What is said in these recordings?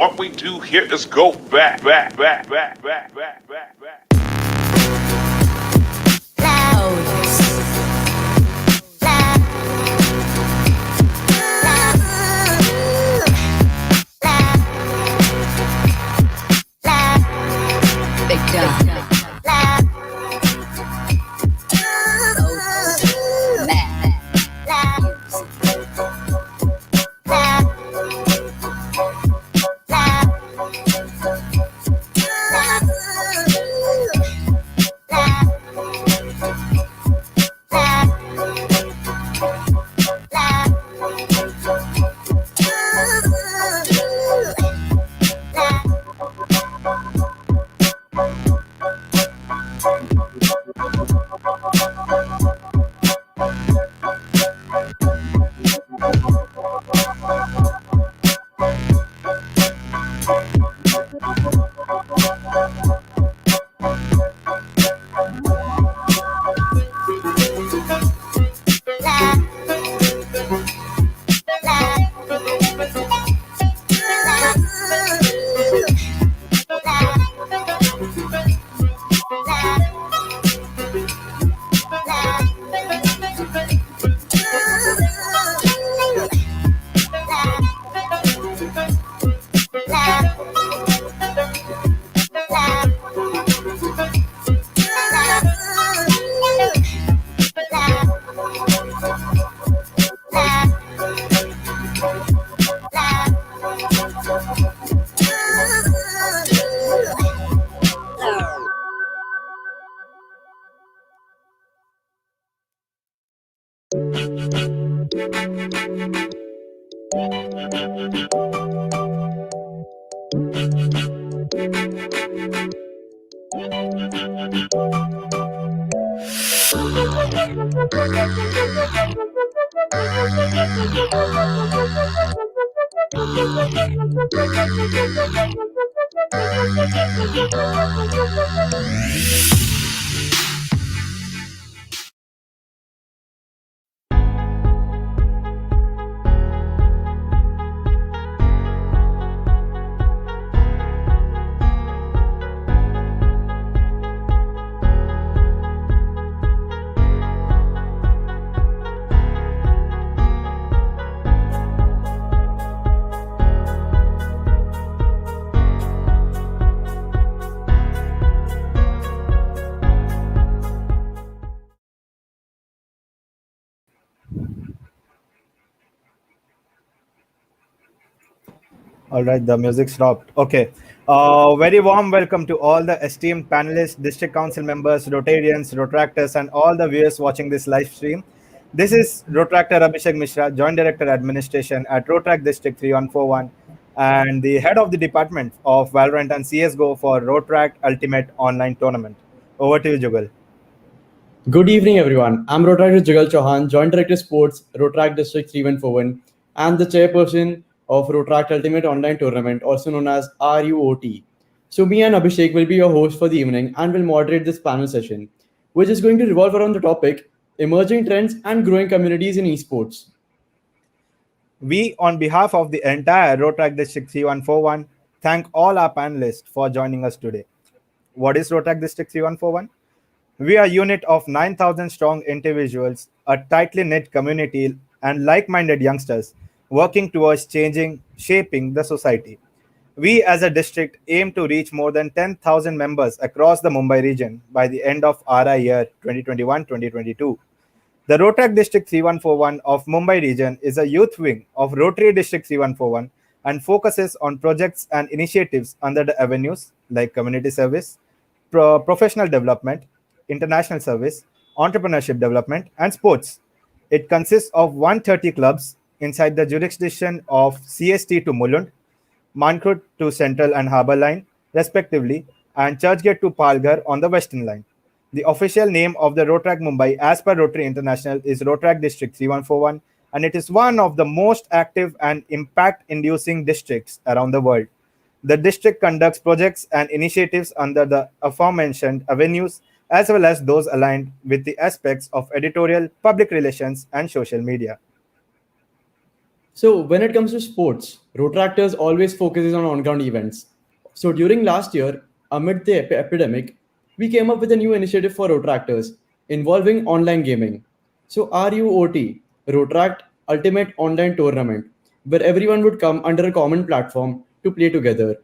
what we do here is go back, back, back, back, back, back, back, back. All right, the music stopped. Okay. Very warm welcome to all the esteemed panelists, district council members, Rotarians, Rotaractors, and all the viewers watching this live stream. This is Rotaractor Abhishek Mishra, Joint Director Administration at Rotaract District 3141, and the head of the Department of Valorant and CSGO for Rotaract Ultimate Online Tournament. Over to you, Jugal. Good evening, everyone. I'm Rotaract Jugal Chauhan, Joint Director Sports, Rotaract District 3141, and the chairperson of Rotaract Ultimate Online Tournament, also known as RUOT. So, me and Abhishek will be your host for the evening and will moderate this panel session, which is going to revolve around the topic emerging trends and growing communities in esports. We, on behalf of the entire Rotaract District 3141, thank all our panelists for joining us today. What is Rotaract District 3141? We are a unit of 9,000 strong individuals, a tightly knit community, and like minded youngsters working towards shaping the society. We as a district aim to reach more than 10,000 members across the Mumbai region by the end of RI year 2021-2022. The Rotaract District 3141 of Mumbai region is a youth wing of Rotary District 3141 and focuses on projects and initiatives under the avenues like community service, professional development, international service, entrepreneurship development, and sports. It consists of 130 clubs inside the jurisdiction of CST to Mulund, Mankut to Central and Harbour Line, respectively, and Churchgate to Palghar on the Western Line. The official name of the Rotaract Mumbai, as per Rotary International, is Rotaract District 3141, and it is one of the most active and impact-inducing districts around the world. The district conducts projects and initiatives under the aforementioned avenues, as well as those aligned with the aspects of editorial, public relations, and social media. So, when it comes to sports, Rotractors always focuses on on-ground events. So during last year, amid the epidemic, we came up with a new initiative for Rotractors involving online gaming. So RUOT, Rotaract Ultimate Online Tournament, where everyone would come under a common platform to play together.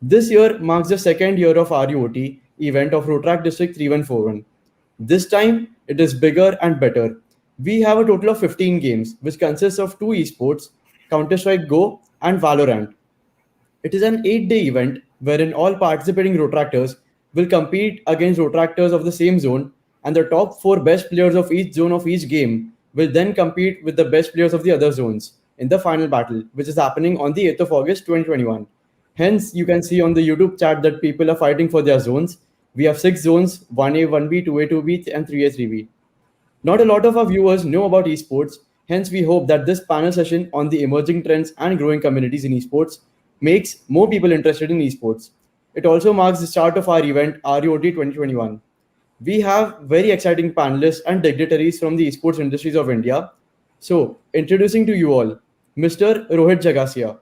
This year marks the second year of RUOT event of Rotaract District 3141. This time it is bigger and better. We have a total of 15 games, which consists of two esports, Counter Strike Go and Valorant. It is an 8-day event wherein all participating Rotractors will compete against Rotractors of the same zone, and the top 4 best players of each zone of each game will then compete with the best players of the other zones in the final battle, which is happening on the 8th of August 2021. Hence, you can see on the YouTube chat that people are fighting for their zones. We have 6 zones: 1A, 1B, 2A, 2B, and 3A, 3B. Not a lot of our viewers know about esports, hence, we hope that this panel session on the emerging trends and growing communities in esports makes more people interested in esports. It also marks the start of our event, RUOT 2021. We have very exciting panelists and dignitaries from the esports industries of India. So, introducing to you all, Mr. Rohit Jagasia,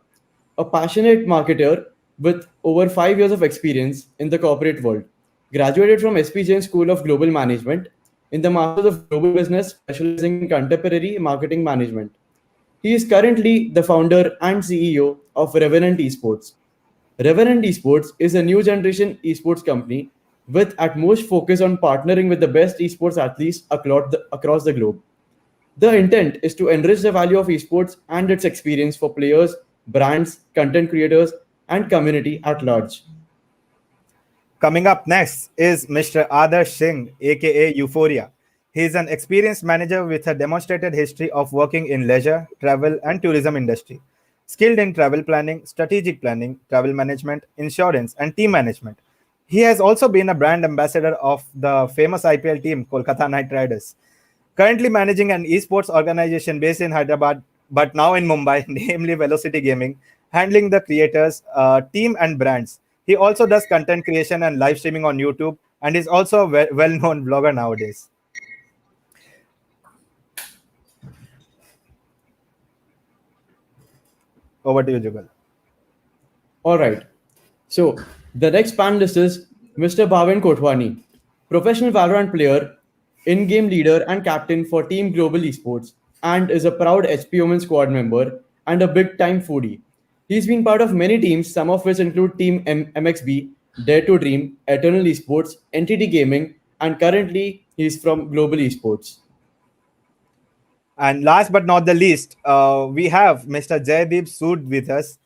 a passionate marketer with over 5 years of experience in the corporate world. Graduated from SP Jain School of Global Management in the Masters of Global Business, specializing in contemporary marketing management. He is currently the founder and CEO of Revenant Esports. Revenant Esports is a new generation esports company with at most focus on partnering with the best esports athletes across the globe. The intent is to enrich the value of esports and its experience for players, brands, content creators, and community at large. Coming up next is Mr. Adarsh Singh, aka Euphoria. He is an experienced manager with a demonstrated history of working in leisure, travel, and tourism industry. Skilled in travel planning, strategic planning, travel management, insurance, and team management. He has also been a brand ambassador of the famous IPL team, Kolkata Knight Riders. Currently managing an esports organization based in Hyderabad, but now in Mumbai, namely Velocity Gaming, handling the creators, team, and brands. He also does content creation and live streaming on YouTube, and is also a well-known vlogger nowadays. Over to you, Jugal. All right. So the next panelist is Mr. Bhavin Kotwani, professional Valorant player, in-game leader and captain for Team Global Esports, and is a proud HP Women squad member and a big-time foodie. He's been part of many teams, some of which include Team MXB, Dare to Dream, Eternal Esports, NTT Gaming, and currently he's from Global Esports. And last but not the least, we have Mr. Jaideep Sood with us.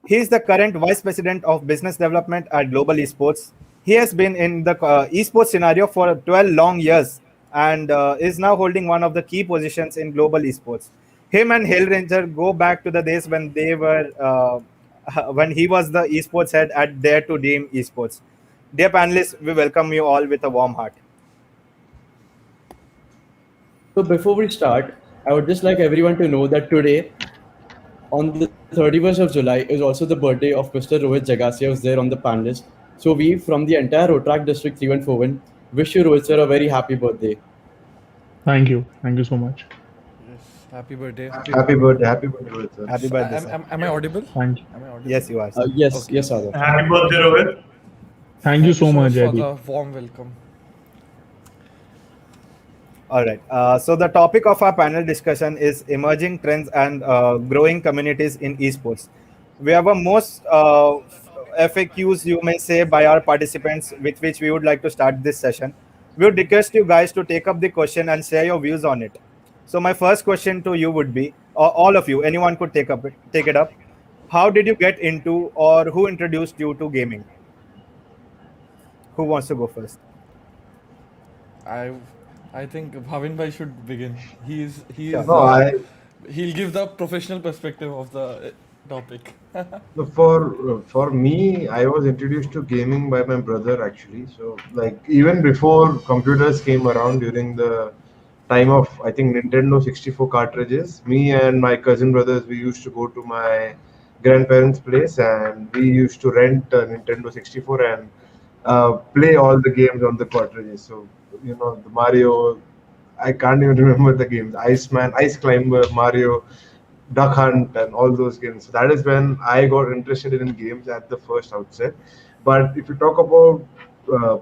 He is the current Vice President of Business Development at Global Esports. He has been in the esports scenario for 12 long years and is now holding one of the key positions in Global Esports. Him and HellRanger go back to the days when they were when he was the esports head at Dare to Dream Esports. Dear panelists, we welcome you all with a warm heart. So before we start, I would just like everyone to know that today, on the 31st of July, is also the birthday of Mr. Rohit Jagasia, who's there on the panelist. So we, from the entire Rotaract District 3141, wish you, Rohit sir, a very happy birthday. Thank you. Thank you so much. Yes, happy birthday. Happy birthday, Rohit, sir. Happy birthday, sir. Am I audible? Thank you. Am I audible? Yes, you are, sir. Yes, Okay. yes, Adarsh. Happy birthday, Rohit. Thank you so much, for Jaideep. the warm welcome. All right. So the topic of our panel discussion is emerging trends and growing communities in esports. We have a most FAQs, you may say, by our participants, with which we would like to start this session. We would request you guys to take up the question and share your views on it. So my first question to you would be, or all of you, anyone could take it up. How did you get into, or who introduced you to gaming? Who wants to go first? I think Bhavin bhai should begin. He Sure. is No, he'll give the professional perspective of the topic. for me, I was introduced to gaming by my brother actually. So like even before computers came around during the time of I think Nintendo 64 cartridges, me and my cousin brothers we used to go to my grandparents' place and we used to rent a Nintendo 64 and play all the games on the cartridges. So the Mario, I can't even remember the games. Iceman, Ice Climber, Mario. Duck Hunt and all those games. So that is when I got interested in games at the first outset. But if you talk about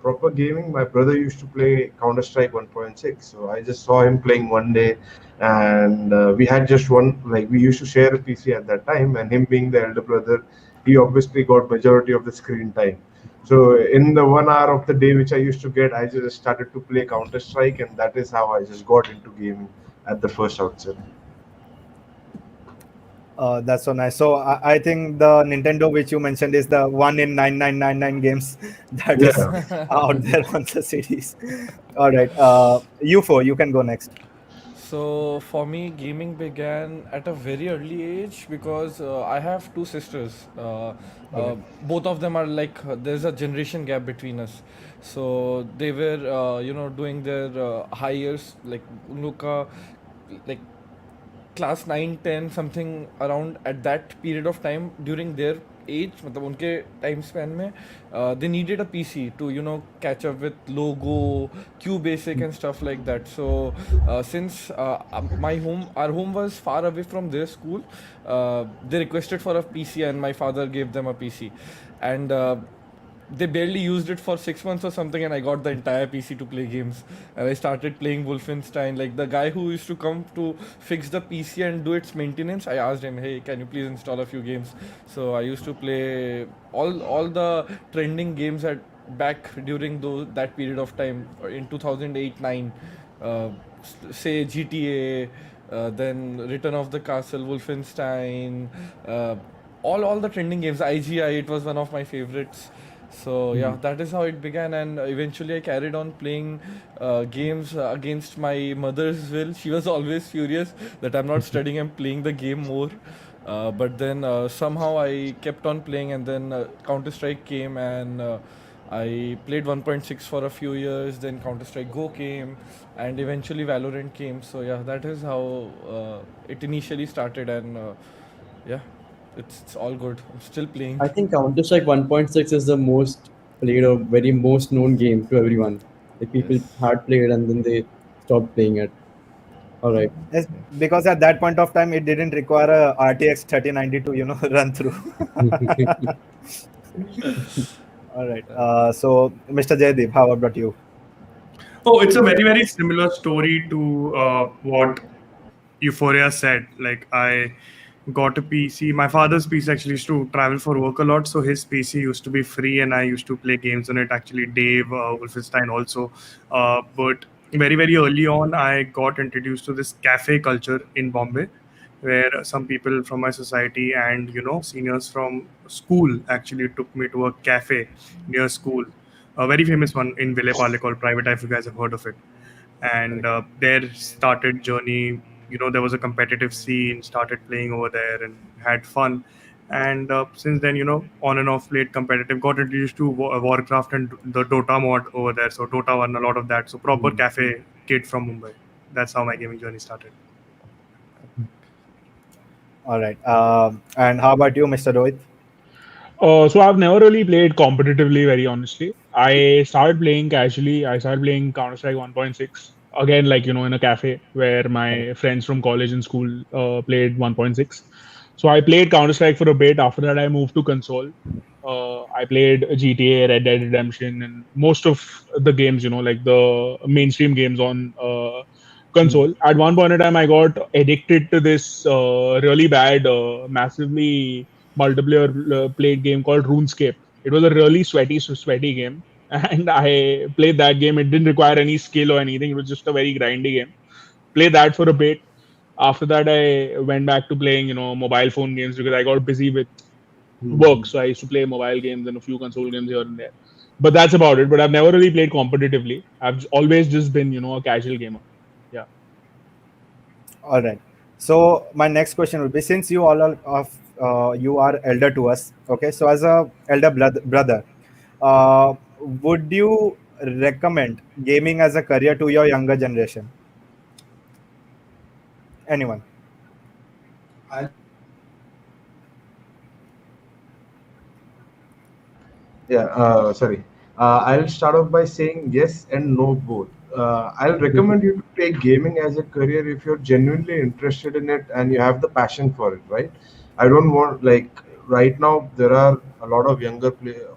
proper gaming, my brother used to play Counter Strike 1.6. So I just saw him playing one day, and we had just one. Like we used to share a PC at that time, and him being the elder brother, he obviously got majority of the screen time. So in the 1 hour of the day which I used to get, I just started to play Counter Strike, and that is how I just got into gaming at the first outset. That's so nice. So I think the Nintendo which you mentioned is the one in 9999 games that is Yeah. out there on the series. All right. UFO, you can go next. So for me, gaming began at a very early age because I have two sisters. Okay. Both of them are like there's a generation gap between us. So they were doing their high years like Unuka, like class 9, 10, something around at that period of time during their age मतलब उनके time span में they needed a PC to catch up with logo q basic and stuff like that. So since our home was far away from their school, they requested for a PC and my father gave them a PC. And they barely used it for 6 months or something, and I got the entire PC to play games. And I started playing Wolfenstein. Like the guy who used to come to fix the PC and do its maintenance, I asked him, "Hey, can you please install a few games?" So I used to play all the trending games at back during that period of time in 2008-9. Uh, say GTA, then Return of the Castle, Wolfenstein, uh, all the trending games. IGI, it was one of my favorites. So yeah, that is how it began, and eventually I carried on playing games against my mother's will. She was always furious that I'm not studying and playing the game more. But then somehow I kept on playing, and then Counter Strike came, and I played 1.6 for a few years. Then Counter Strike Go came, and eventually Valorant came. So yeah, that is how it initially started, and yeah, it's all good. I'm still playing. I think Counter Strike 1.6 is the most played or very most known game to everyone. Like people Yes. had played and then they stopped playing it. All right. Yes, because at that point of time it didn't require a RTX 3090 to run through. All right. So Mr. Jaideep, how about you? Oh, it's a very, very similar story to what Euphoria said. Like, I got a PC. My father's PC actually used to travel for work a lot, so his PC used to be free, and I used to play games on it. Actually, Dave Wolfenstein also. But very, very early on, I got introduced to this cafe culture in Bombay, where some people from my society and seniors from school actually took me to a cafe near school, a very famous one in Ville Parle called Private Eye, if you guys have heard of it. And Correct. there started journey. There was a competitive scene. Started playing over there and had fun. And since then, on and off played competitive. Got introduced to Warcraft and the Dota mod over there. So Dota won a lot of that. So proper cafe kid from Mumbai. That's how my gaming journey started. All right. And how about you, Mr. Rohit? So I've never really played competitively, very honestly. I started playing casually. I started playing Counter Strike 1.6 again, like in a cafe where my friends from college and school played 1.6. So I played Counter Strike for a bit. After that, I moved to console. I played GTA, Red Dead Redemption, and most of the games, like the mainstream games on console. At one point in time, I got addicted to this really bad, massively multiplayer played game called RuneScape. It was a really sweaty game, and I played that game. It didn't require any skill or anything. It was just a very grindy game. Played that for a bit. After that, I went back to playing, mobile phone games because I got busy with work. So I used to play mobile games and a few console games here and there. But that's about it. But I've never really played competitively. I've always just been, a casual gamer. Yeah. All right. So my next question would be, since you all are you are elder to us, okay? So as a elder brother, would you recommend gaming as a career to your younger generation? Anyone? Yeah, sorry. I'll start off by saying yes and no both. I'll recommend you to take gaming as a career if you're genuinely interested in it and you have the passion for it, right? I don't want, like, right now there are a lot of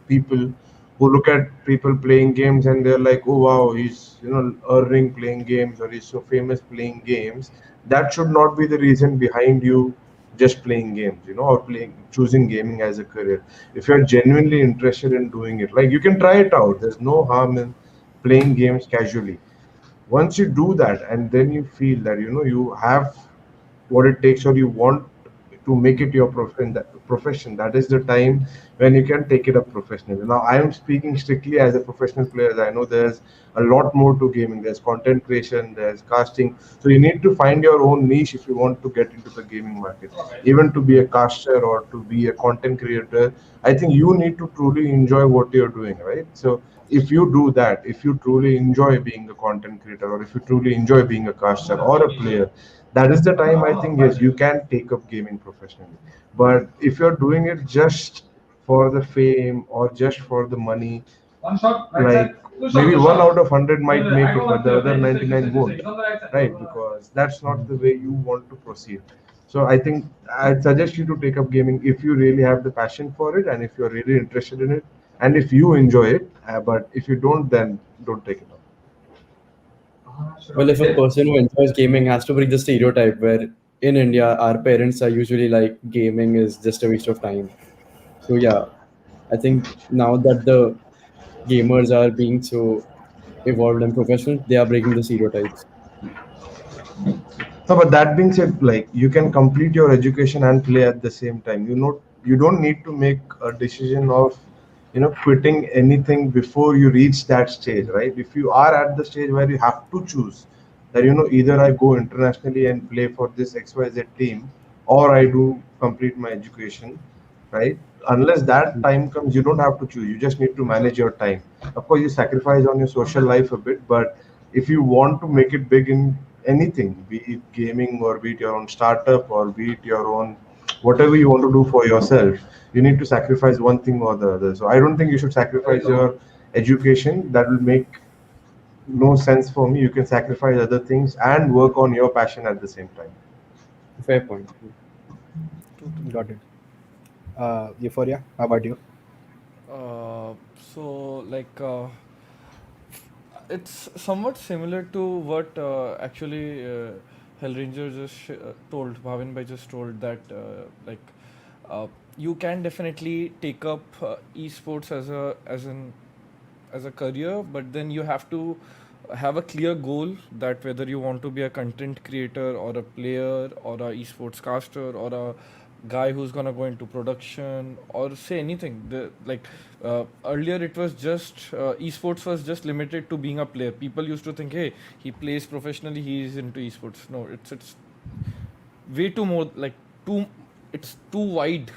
people who look at people playing games and they're like, oh wow, he's earning playing games, or he's so famous playing games. That should not be the reason behind you just playing games, or choosing gaming as a career. If you're genuinely interested in doing it, like, you can try it out. There's no harm in playing games casually. Once you do that and then you feel that you have what it takes, or you want to make it your profession, that is the time when you can take it up professionally. Now I am speaking strictly as a professional player. I know there's a lot more to gaming. There's content creation, there's casting, so you need to find your own niche if you want to get into the gaming market. Even to be a caster or to be a content creator, I think you need to truly enjoy what you're doing, right? So if you do that, if you truly enjoy being a content creator, or if you truly enjoy being a caster or a player, that is the time, I think, yes, you can take up gaming professionally. But if you're doing it just for the fame or just for the money, like, maybe 1 out of 100 might make it, but the other 99 won't, right? Because that's not the way you want to proceed. So I think I'd suggest you to take up gaming if you really have the passion for it and if you're really interested in it and if you enjoy it. But if you don't, then don't take it up. Well, if a person who enjoys gaming has to break the stereotype where in India our parents are usually like gaming is just a waste of time. So yeah, I think now that the gamers are being so evolved and professional, they are breaking the stereotypes. No, but that being said, like, you can complete your education and play at the same time. You don't need to make a decision of, quitting anything before you reach that stage, right? If you are at the stage where you have to choose that, either I go internationally and play for this XYZ team, or I do complete my education, right? Unless that time comes, you don't have to choose. You just need to manage your time. Of course, you sacrifice on your social life a bit, but if you want to make it big in anything, be it gaming or be it your own startup or be it your own whatever you want to do for yourself, you need to sacrifice one thing or the other. So I don't think you should sacrifice your education. That will make no sense for me. You can sacrifice other things and work on your passion at the same time. Fair point. Got it. Euphoria, how about you? So like it's somewhat similar to what actually HellRanger just told, Bhavin Bhai just told that you can definitely take up esports as a career, but then you have to have a clear goal that whether you want to be a content creator or a player or a esports caster or a guy who's gonna go into production or say anything. Earlier it was just esports was just limited to being a player. People used to think, hey, he plays professionally, he is into esports. No, it's way too more like too it's too wide.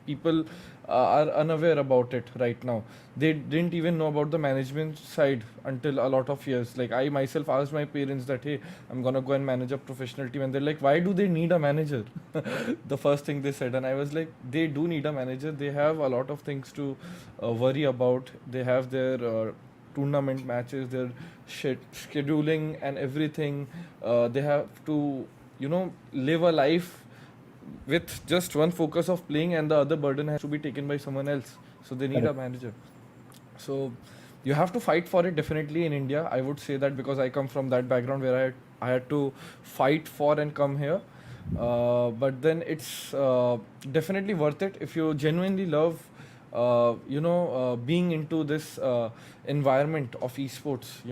People are unaware about it right now. They didn't even know about the management side until a lot of years. Like, I myself asked my parents that, hey, I'm gonna go and manage a professional team, and they're like, why do they need a manager? The first thing they said, and I was like, they do need a manager. They have a lot of things to worry about. They have their tournament matches, their scheduling and everything. They have to live a life with just one focus of playing, and the other burden has to be taken by someone else. So they need a manager. So you have to fight for it definitely in India. I would say that because I come from that background where I had to fight for and come here. But then it's definitely worth it if you genuinely love being into this environment of esports,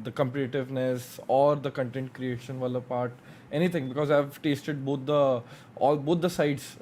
the competitiveness or the content creation wala part, anything, because I've tasted both the sides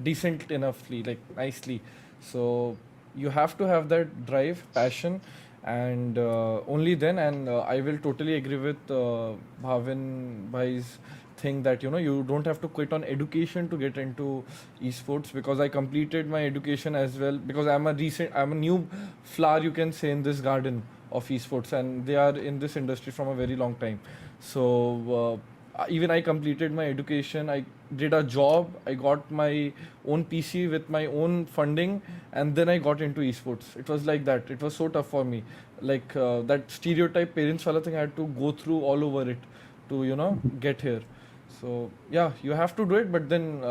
decent enoughly, like nicely. So you have to have that drive, passion, and only then. And I will totally agree with Bhavin Bhai's thing that you don't have to quit on education to get into esports, because I completed my education as well, because I'm a new flower, you can say, in this garden of esports, and they are in this industry from a very long time. So Even I completed my education. I did a job. I got my own PC with my own funding, and then I got into esports. It was like that. It was so tough for me. Like that stereotype parents wala thing, I had to go through all over it to get here. So yeah, you have to do it, but then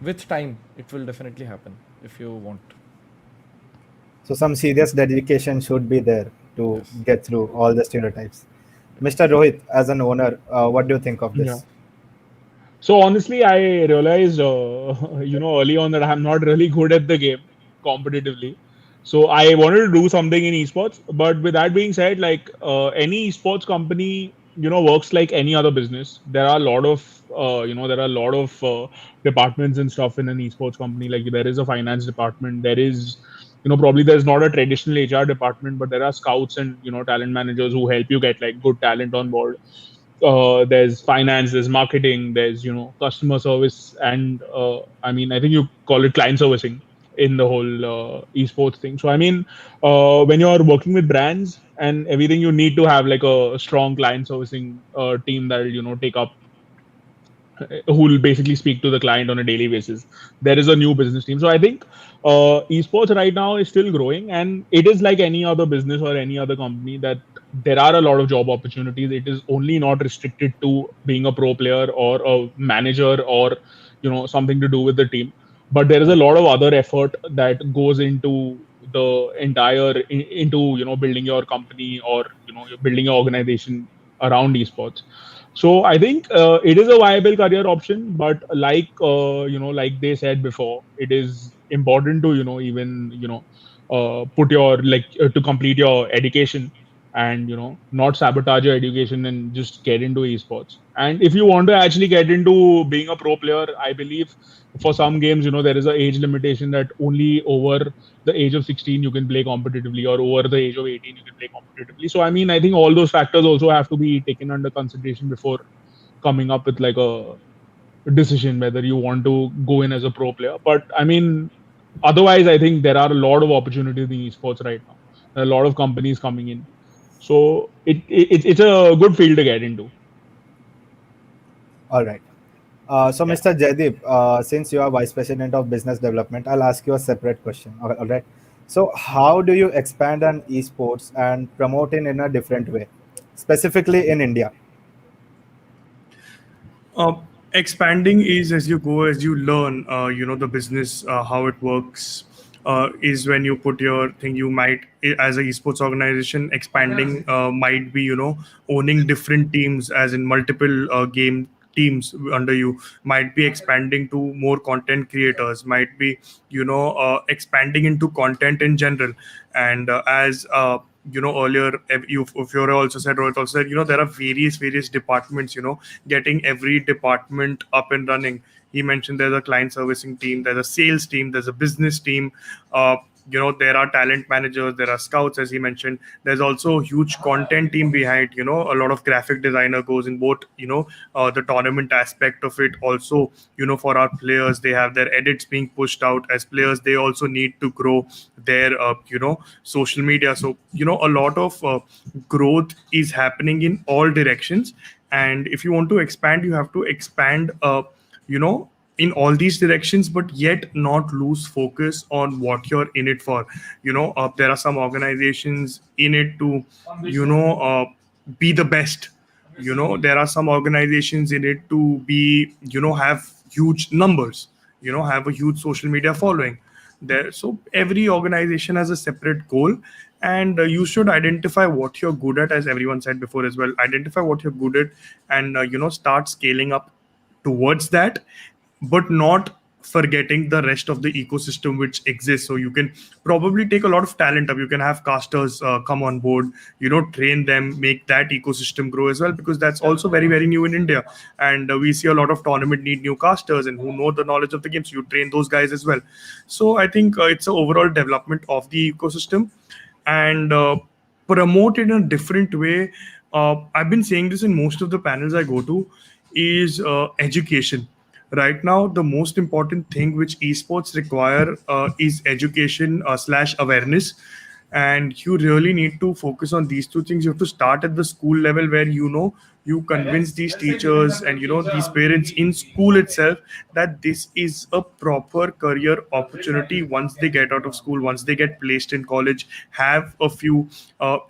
with time, it will definitely happen if you want. So some serious dedication should be there to Yes. get through all the stereotypes. Mr. Rohit, as an owner, what do you think of Yeah. this? So honestly, I realized, early on that I'm not really good at the game competitively. So I wanted to do something in esports. But with that being said, like any esports company, works like any other business. There are a lot of, departments and stuff in an esports company. Like there is a finance department. There is, probably there's not a traditional HR department, but there are scouts and talent managers who help you get like good talent on board. There's finance, there's marketing, there's customer service, and I mean, I think you call it client servicing in the whole esports thing. So I mean, when you're working with brands and everything, you need to have like a strong client servicing team that will take up, who will basically speak to the client on a daily basis. There is a new business team. So I think esports right now is still growing, and it is like any other business or any other company that there are a lot of job opportunities. It is only not restricted to being a pro player or a manager or something to do with the team. But there is a lot of other effort that goes into the entire into building your company or building your organization around esports. So I think it is a viable career option, but like like they said before, it is important to even put your to complete your education and not sabotage your education and just get into esports. And if you want to actually get into being a pro player, I believe for some games there is a age limitation that only over the age of 16 you can play competitively, or over the age of 18 you can play competitively. So I mean, I think all those factors also have to be taken under consideration before coming up with like a decision whether you want to go in as a pro player. But I mean, otherwise I think there are a lot of opportunities in esports right now. There are a lot of companies coming in, so it's a good field to get into. All right. So, Yeah. Mr. Jaideep, since you are Vice President of Business Development, I'll ask you a separate question. All right. So, how do you expand on esports and promote it in a different way, specifically in India? uh, Expanding is as you go, as you learn, the business, how it works, is when you put your thing. You might, as a esports organization, expanding might be, owning different teams, as in multiple game teams under you, might be expanding to more content creators, might be expanding into content in general. And as earlier, if you also said, Rohit also said, there are various departments, getting every department up and running. He mentioned there's a client servicing team, there's a sales team, there's a business team. There are talent managers, there are scouts, as he mentioned. There's also a huge content team behind. A lot of graphic designer goes in both. The tournament aspect of it also. For our players, they have their edits being pushed out. As players, they also need to grow their social media. So a lot of growth is happening in all directions. And if you want to expand, you have to expand you know in all these directions, but yet not lose focus on what you're in it for. There are some organizations in it to be the best. There are some organizations in it to be, have huge numbers, have a huge social media following there. So every organization has a separate goal, and you should identify what you're good at, as everyone said before as well. Identify what you're good at, and start scaling up towards that, but not forgetting the rest of the ecosystem which exists. So you can probably take a lot of talent up. You can have casters come on board, train them, make that ecosystem grow as well, because that's also very new in India. And we see a lot of tournament need new casters and who know the knowledge of the game, so you train those guys as well. So I think it's an overall development of the ecosystem, and promote in a different way. I've been saying this in most of the panels I go to, is education. Right now, the most important thing which esports require is education slash awareness. And you really need to focus on these two things. You have to start at the school level, where you convince these teachers and these parents in school itself that this is a proper career opportunity. Once they get out of school, once they get placed in college, have a few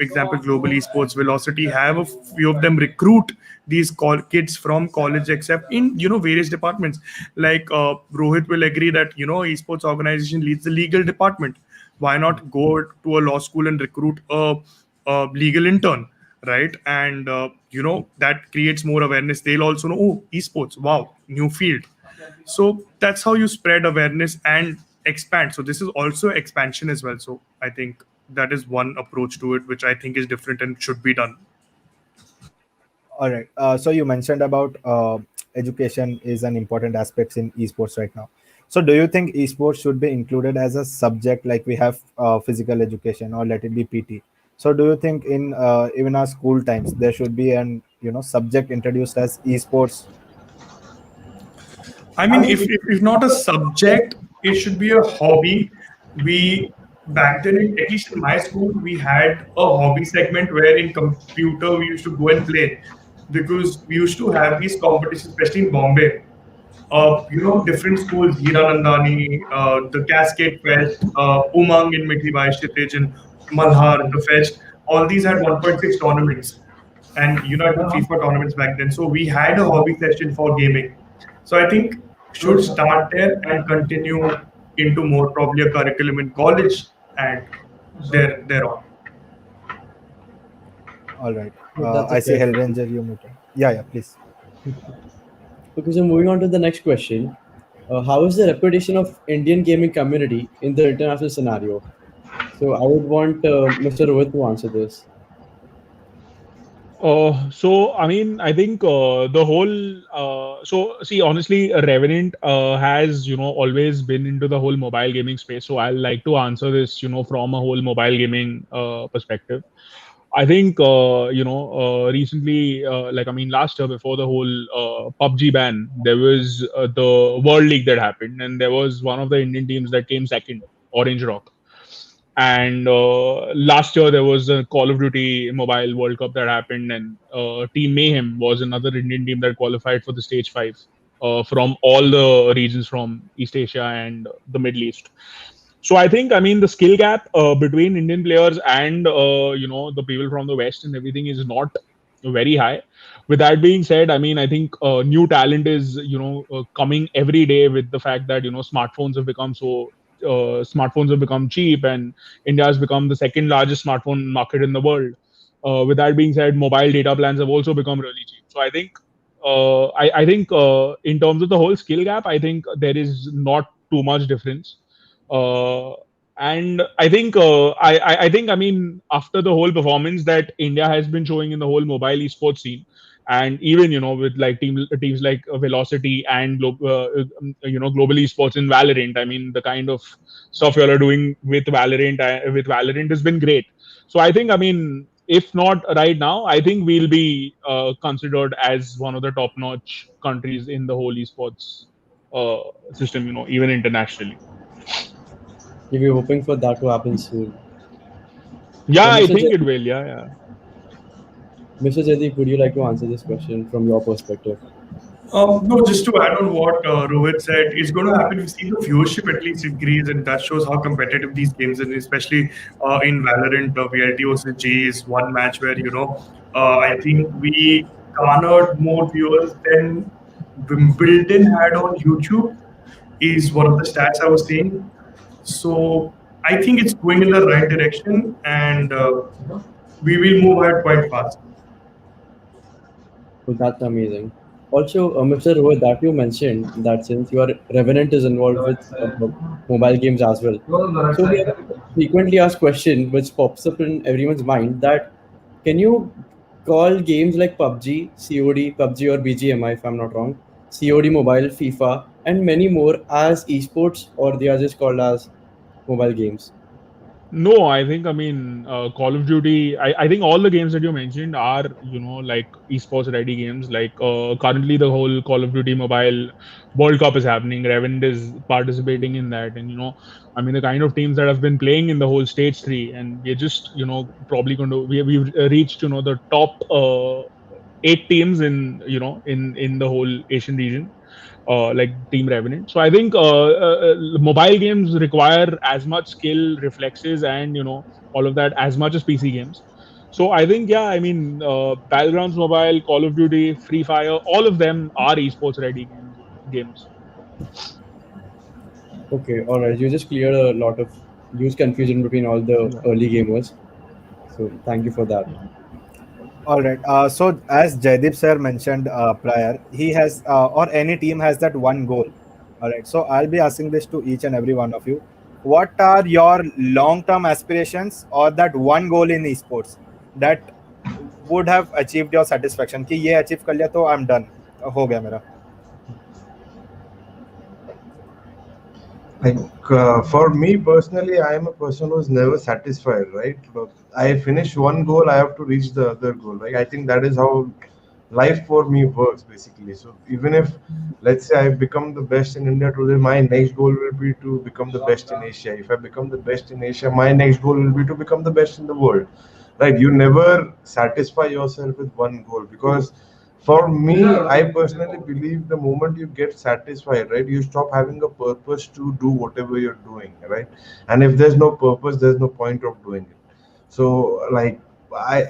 example, global esports velocity, have a few of them recruit these kids from college, except in various departments. Like Rohit will agree that esports organization leads the legal department. Why not go to a law school and recruit a legal intern, right? And that creates more awareness. They'll also know, oh, esports, wow, new field. So that's how you spread awareness and expand. So this is also expansion as well. So I think that is one approach to it, which I think is different and should be done. All right. So you mentioned about education is an important aspect in esports right now. So do you think esports should be included as a subject like we have physical education, or let it be PT? So do you think in even our school times there should be an subject introduced as esports? I mean, if not a subject, it should be a hobby. We back then, at least in my school, we had a hobby segment where in computer we used to go and play, because we used to have these competitions, especially in Bombay. Different schools, Hiranandani, the Cascade Fest, Umang in Mithibai, Kshitij in Malhar, the Fest. All these had 1.6 tournaments, and it was FIFA tournaments back then. So we had a hobby session for gaming. So I think should start there and continue into more probably a curriculum in college and thereon. All right. That's a I see fair HellRanger, you muted. Yeah, please. Okay, so moving on to the next question. How is the reputation of Indian gaming community in the international scenario? So I would want Mr. Rohit to answer this. So I mean, I think the whole. So see, honestly, Revenant has always been into the whole mobile gaming space. So I'll like to answer this from a whole mobile gaming perspective. I think recently, like I mean, last year before the whole PUBG ban, there was the World League that happened, and there was one of the Indian teams that came second, Orange Rock. And last year there was a Call of Duty Mobile World Cup that happened, and Team Mayhem was another Indian team that qualified for the stage five from all the regions from East Asia and the Middle East. So I think, I mean, the skill gap between Indian players and the people from the West and everything is not very high. With that being said, I mean, I think new talent is coming every day, with the fact that smartphones have become cheap, and India has become the second largest smartphone market in the world. With that being said, mobile data plans have also become really cheap. So I think in terms of the whole skill gap, I think there is not too much difference. Uh, and I think I mean, after the whole performance that India has been showing in the whole mobile esports scene, and even with like teams like Velocity and global esports in Valorant. I mean, the kind of stuff you all are doing with Valorant has been great. So I think, I mean, if not right now, I think we'll be considered as one of the top-notch countries in the whole esports uh, system. Even internationally. We're hoping for that to happen soon. Yeah, I Mr. think it Jaideep, will. Yeah. Mr. Jaideep, would you like to answer this question from your perspective? No, just to add on what Rohit said, it's going to happen. We see the viewership at least increase, and that shows how competitive these games are. Especially in Valorant, VLT versus G is one match where I think we garnered more viewers than Wimbledon had on YouTube. Is one of the stats I was seeing. So I think it's going in the right direction, and we will move ahead quite fast. So that's amazing. Also, Mr. Rohit, that you mentioned that since your Revenant is involved with mobile games as well. So we have a frequently asked question which pops up in everyone's mind that can you call games like PUBG, COD, PUBG or BGMI if I'm not wrong, COD Mobile, FIFA, and many more as esports, or they are just called as mobile games? No, I mean, Call of Duty. I think all the games that you mentioned are, like esports ready games. Like currently, the whole Call of Duty Mobile World Cup is happening. Revenant is participating in that, and I mean, the kind of teams that have been playing in the whole stage three, and we're just, probably going to we've reached, the top 8 teams in, in the whole Asian region, like Team Revenant. So I think mobile games require as much skill, reflexes, and all of that as much as PC games. So I think, yeah, I mean, Battlegrounds Mobile, Call of Duty, Free Fire, all of them are esports ready games. Okay, all right. You just cleared a lot of huge confusion between all the Yeah. early gamers. So thank you for that. All right. So as Jaideep sir mentioned prior, he has or any team has that one goal. All right. So I'll be asking this to each and every one of you. What are your long-term aspirations or that one goal in esports that would have achieved your satisfaction? कि ये achieve कर लिया तो I'm done. हो गया मेरा. Like for me personally, I am a person who's never satisfied, right? But I finish one goal, I have to reach the other goal. Like I think that is how life for me works basically. So even if, let's say, I become the best in India today, my next goal will be to become the best in Asia. If I become the best in Asia, my next goal will be to become the best in the world. Right? You never satisfy yourself with one goal, because for me, I personally believe the moment you get satisfied, right, you stop having a purpose to do whatever you're doing, right? And if there's no purpose, there's no point of doing it. So like,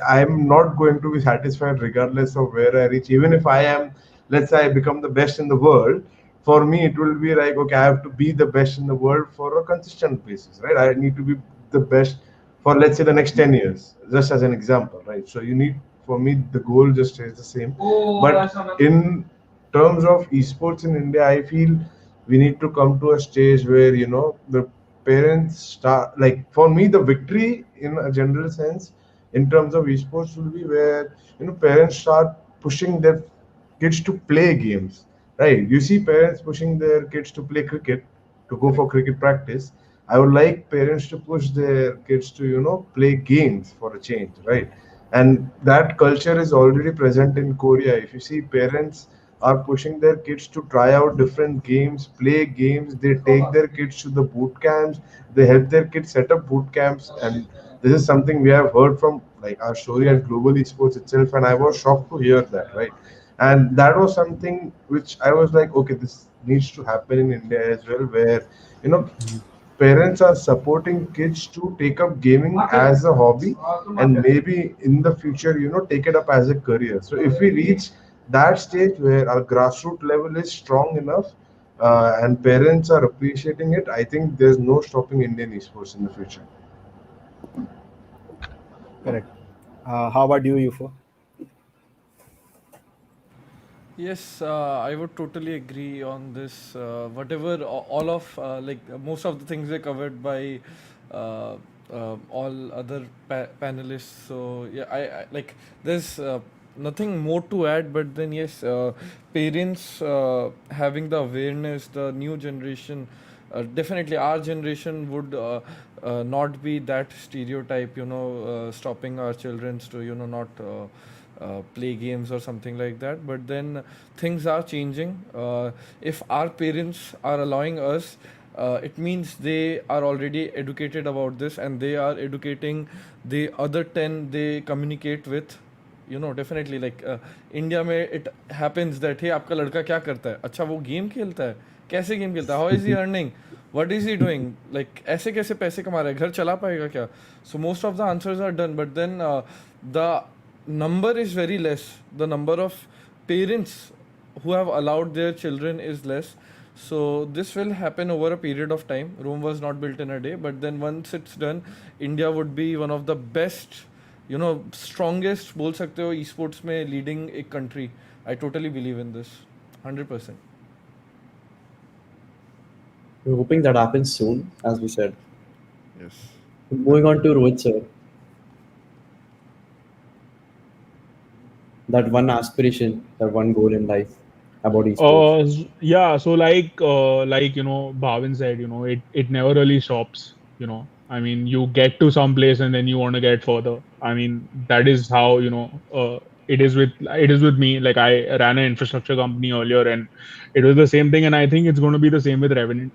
I'm not going to be satisfied regardless of where I reach. Even if I am, let's say I become the best in the world, for me it will be like, okay, I have to be the best in the world for a consistent basis, right? I need to be the best for, let's say, the next 10 years, just as an example, right? So you need, for me, the goal just stays the same. But in terms of esports in India, I feel we need to come to a stage where, the parents start, like, for me, the victory in a general sense in terms of esports will be where, parents start pushing their kids to play games, right? You see parents pushing their kids to play cricket, to go for cricket practice. I would like parents to push their kids to, play games for a change, right? And that culture is already present in Korea. If you see, parents are pushing their kids to try out different games, play games. They take their kids to the boot camps. They help their kids set up boot camps. And this is something we have heard from, like, our story at Global Esports itself. And I was shocked to hear that, right? And that was something which I was like, okay, this needs to happen in India as well, where, you know, parents are supporting kids to take up gaming as a hobby, and maybe in the future, take it up as a career. So if we reach that stage where our grassroots level is strong enough, and parents are appreciating it, I think there's no stopping Indian esports in the future. Correct. How about you, UFO? Yes, I would totally agree on this. Whatever, all of like most of the things were covered by uh, all other panelists. So yeah, I like there's nothing more to add. But then yes, parents having the awareness, the new generation. Definitely, our generation would not be that stereotype. Stopping our children to not. Play games or something like that. But then things are changing. If our parents are allowing us, it means they are already educated about this and they are educating the other 10 they communicate with. Definitely like India में it happens that hey आपका लड़का क्या करता है अच्छा वो game खेलता है कैसे गेम खेलता है how is he earning what is he doing like ऐसे कैसे पैसे कमा रहा है घर चला पाएगा क्या so most of the answers are done but then the number is very less. The number of parents who have allowed their children is less. So this will happen over a period of time. Rome was not built in a day, but then once it's done, India would be one of the best, strongest बोल सकते हो esports में leading a country. I totally believe in this, 100%. We're hoping that happens soon, as we said. Yes. Moving on to Rohit sir. That one aspiration, that one goal in life about esports. Yeah, so like Bhavin said, it never really stops. I mean, you get to some place and then you want to get further. I mean, that is how, it is with me. Like, I ran an infrastructure company earlier, and it was the same thing. And I think it's going to be the same with Revenant.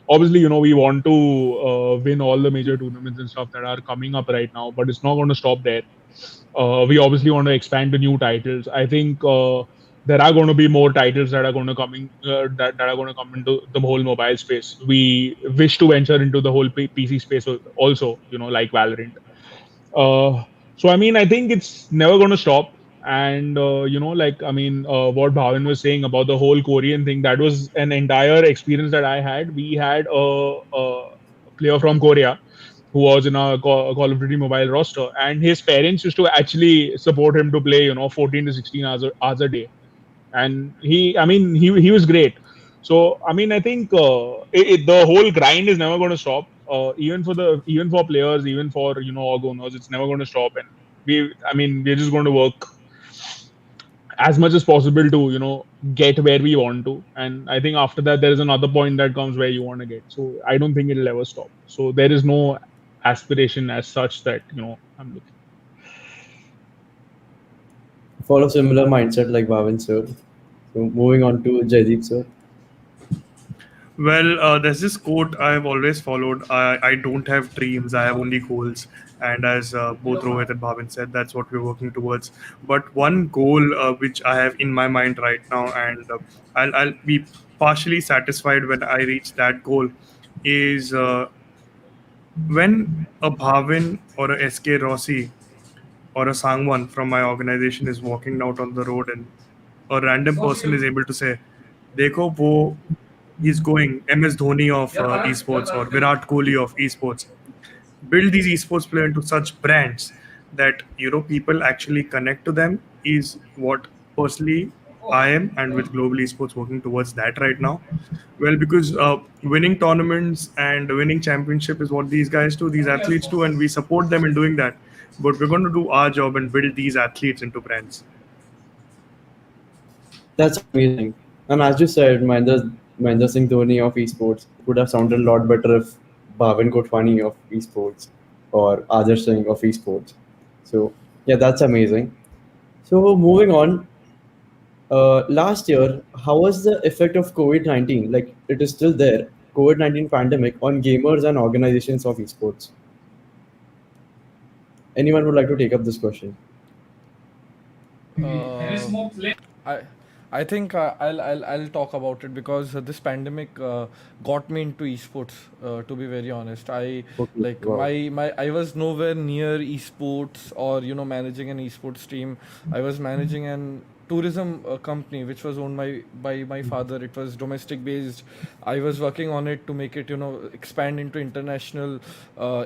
Obviously, we want to win all the major tournaments and stuff that are coming up right now, but it's not going to stop there. We obviously want to expand to new titles. I think there are going to be more titles that are going to that are going to come into the whole mobile space. We wish to venture into the whole PC space also, like Valorant. Uh, so I mean, I think it's never going to stop. And what Bhavin was saying about the whole Korean thing, that was an entire experience that I had. We had a player from Korea who was in a Call of Duty mobile roster, and his parents used to actually support him to play, 14 to 16 hours a day. And he was great. So I mean, I think the whole grind is never going to stop. Even for players, even for org owners, it's never going to stop. And we're just going to work as much as possible to get where we want to. And I think after that there is another point that comes where you want to get. So I don't think it'll ever stop. So there is no aspiration as such that I'm looking. Follow similar mindset like Bhavin, sir. So moving on to Jaideep, sir. Well, there's this quote I've always followed. I don't have dreams, I have only goals. And as both Rohit and Bhavin said, that's what we're working towards. But one goal which I have in my mind right now, and I'll be partially satisfied when I reach that goal, is when a Bhavin or a SK Rossi or a Sangwan from my organization is walking out on the road and a random person is able to say, Dekho, wo is going MS Dhoni of esports or Virat Kohli of esports. Build these esports players into such brands that people actually connect to them is what personally I am, and with global esports working towards that right now. Well, because winning tournaments and winning championship is what these guys do, these athletes do, and we support them in doing that. But we're going to do our job and build these athletes into brands. That's amazing. And as you said, Mahendra Singh Dhoni of esports would have sounded a lot better if Bhavin Kotwani of esports or Adarsh Singh of esports. So yeah, that's amazing. So moving on, last year, how was the effect of COVID-19? Like it is still there, COVID-19 pandemic on gamers and organizations of esports. Anyone would like to take up this question? I I think I'll talk about it because this pandemic got me into esports. To be very honest, Okay, like wow. my I was nowhere near esports or managing an esports team. I was managing an tourism company which was owned by my father. It was domestic based. I was working on it to make it expand into international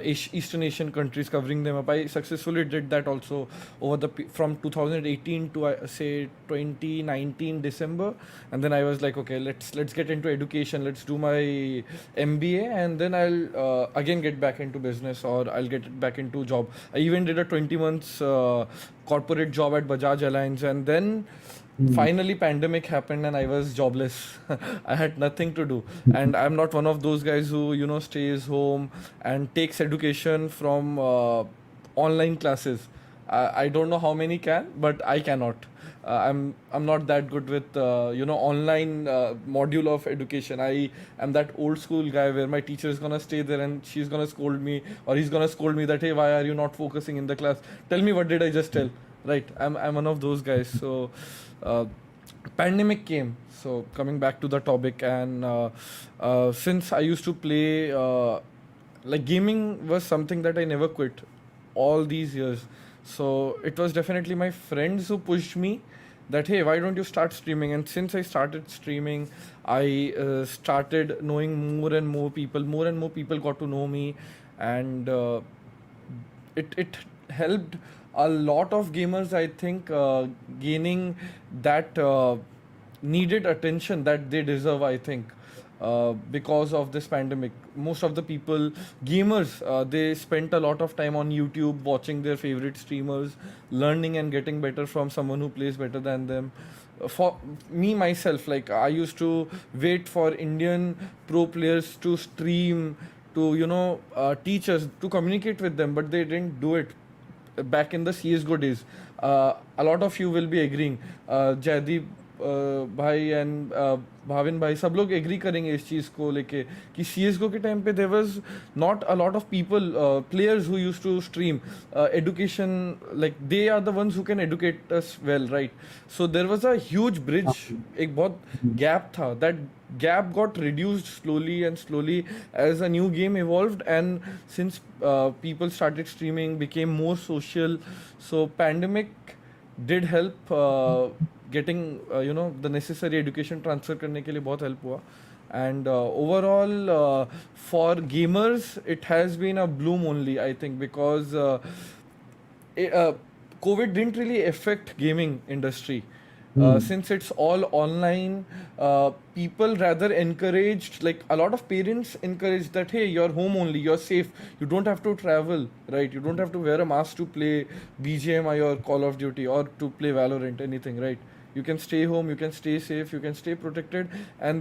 Eastern Asian countries, covering them up. I successfully did that also over from 2018 to say 2019 December. And then I was like, okay, let's get into education, let's do my MBA, and then I'll again get back into business, or I'll get back into job. I even did a 20 months corporate job at Bajaj Alliance, and then finally pandemic happened and I was jobless. I had nothing to do, and I'm not one of those guys who stays home and takes education from online classes. I don't know how many can, but I cannot. I'm not that good with online module of education. I am that old school guy where my teacher is gonna stay there and she's gonna scold me, or he's gonna scold me that, hey, why are you not focusing in the class? Tell me, what did I just tell? Right? I'm one of those guys. So uh, pandemic came. So coming back to the topic, and since I used to play like gaming was something that I never quit all these years. So it was definitely my friends who pushed me that, hey, why don't you start streaming? And since I started streaming, I started knowing more and more people. More and more people got to know me, and it helped a lot of gamers, I think, gaining that needed attention that they deserve, I think. Because of this pandemic, most of the people, gamers, they spent a lot of time on YouTube watching their favorite streamers, learning and getting better from someone who plays better than them. For me myself, like, I used to wait for Indian pro players to stream to teach us, to communicate with them, but they didn't do it back in the CS:GO days. A lot of you will be agreeing. Jaideep भाई and Bhavin भाई सब लोग agree करेंगे इस चीज़ को लेके कि CS:GO के टाइम पे there was not a lot of people players who used to stream education, like they are the ones who can educate us well, right? So there was a huge bridge, एक बहुत gap था. दैट gap got reduced slowly and slowly as a new game evolved, and since people started streaming, became more social. So pandemic did help getting the necessary education transfer करने के लिए बहुत help हुआ. And overall for gamers it has been a bloom only, I think, because COVID didn't really affect gaming industry. Since it's all online, people rather encouraged, like a lot of parents encouraged that, hey, you're home only, you're safe, you don't have to travel, right? You don't have to wear a mask to play BGMI or Call of Duty or to play Valorant, anything, right? You can stay home, you can stay safe, you can stay protected, and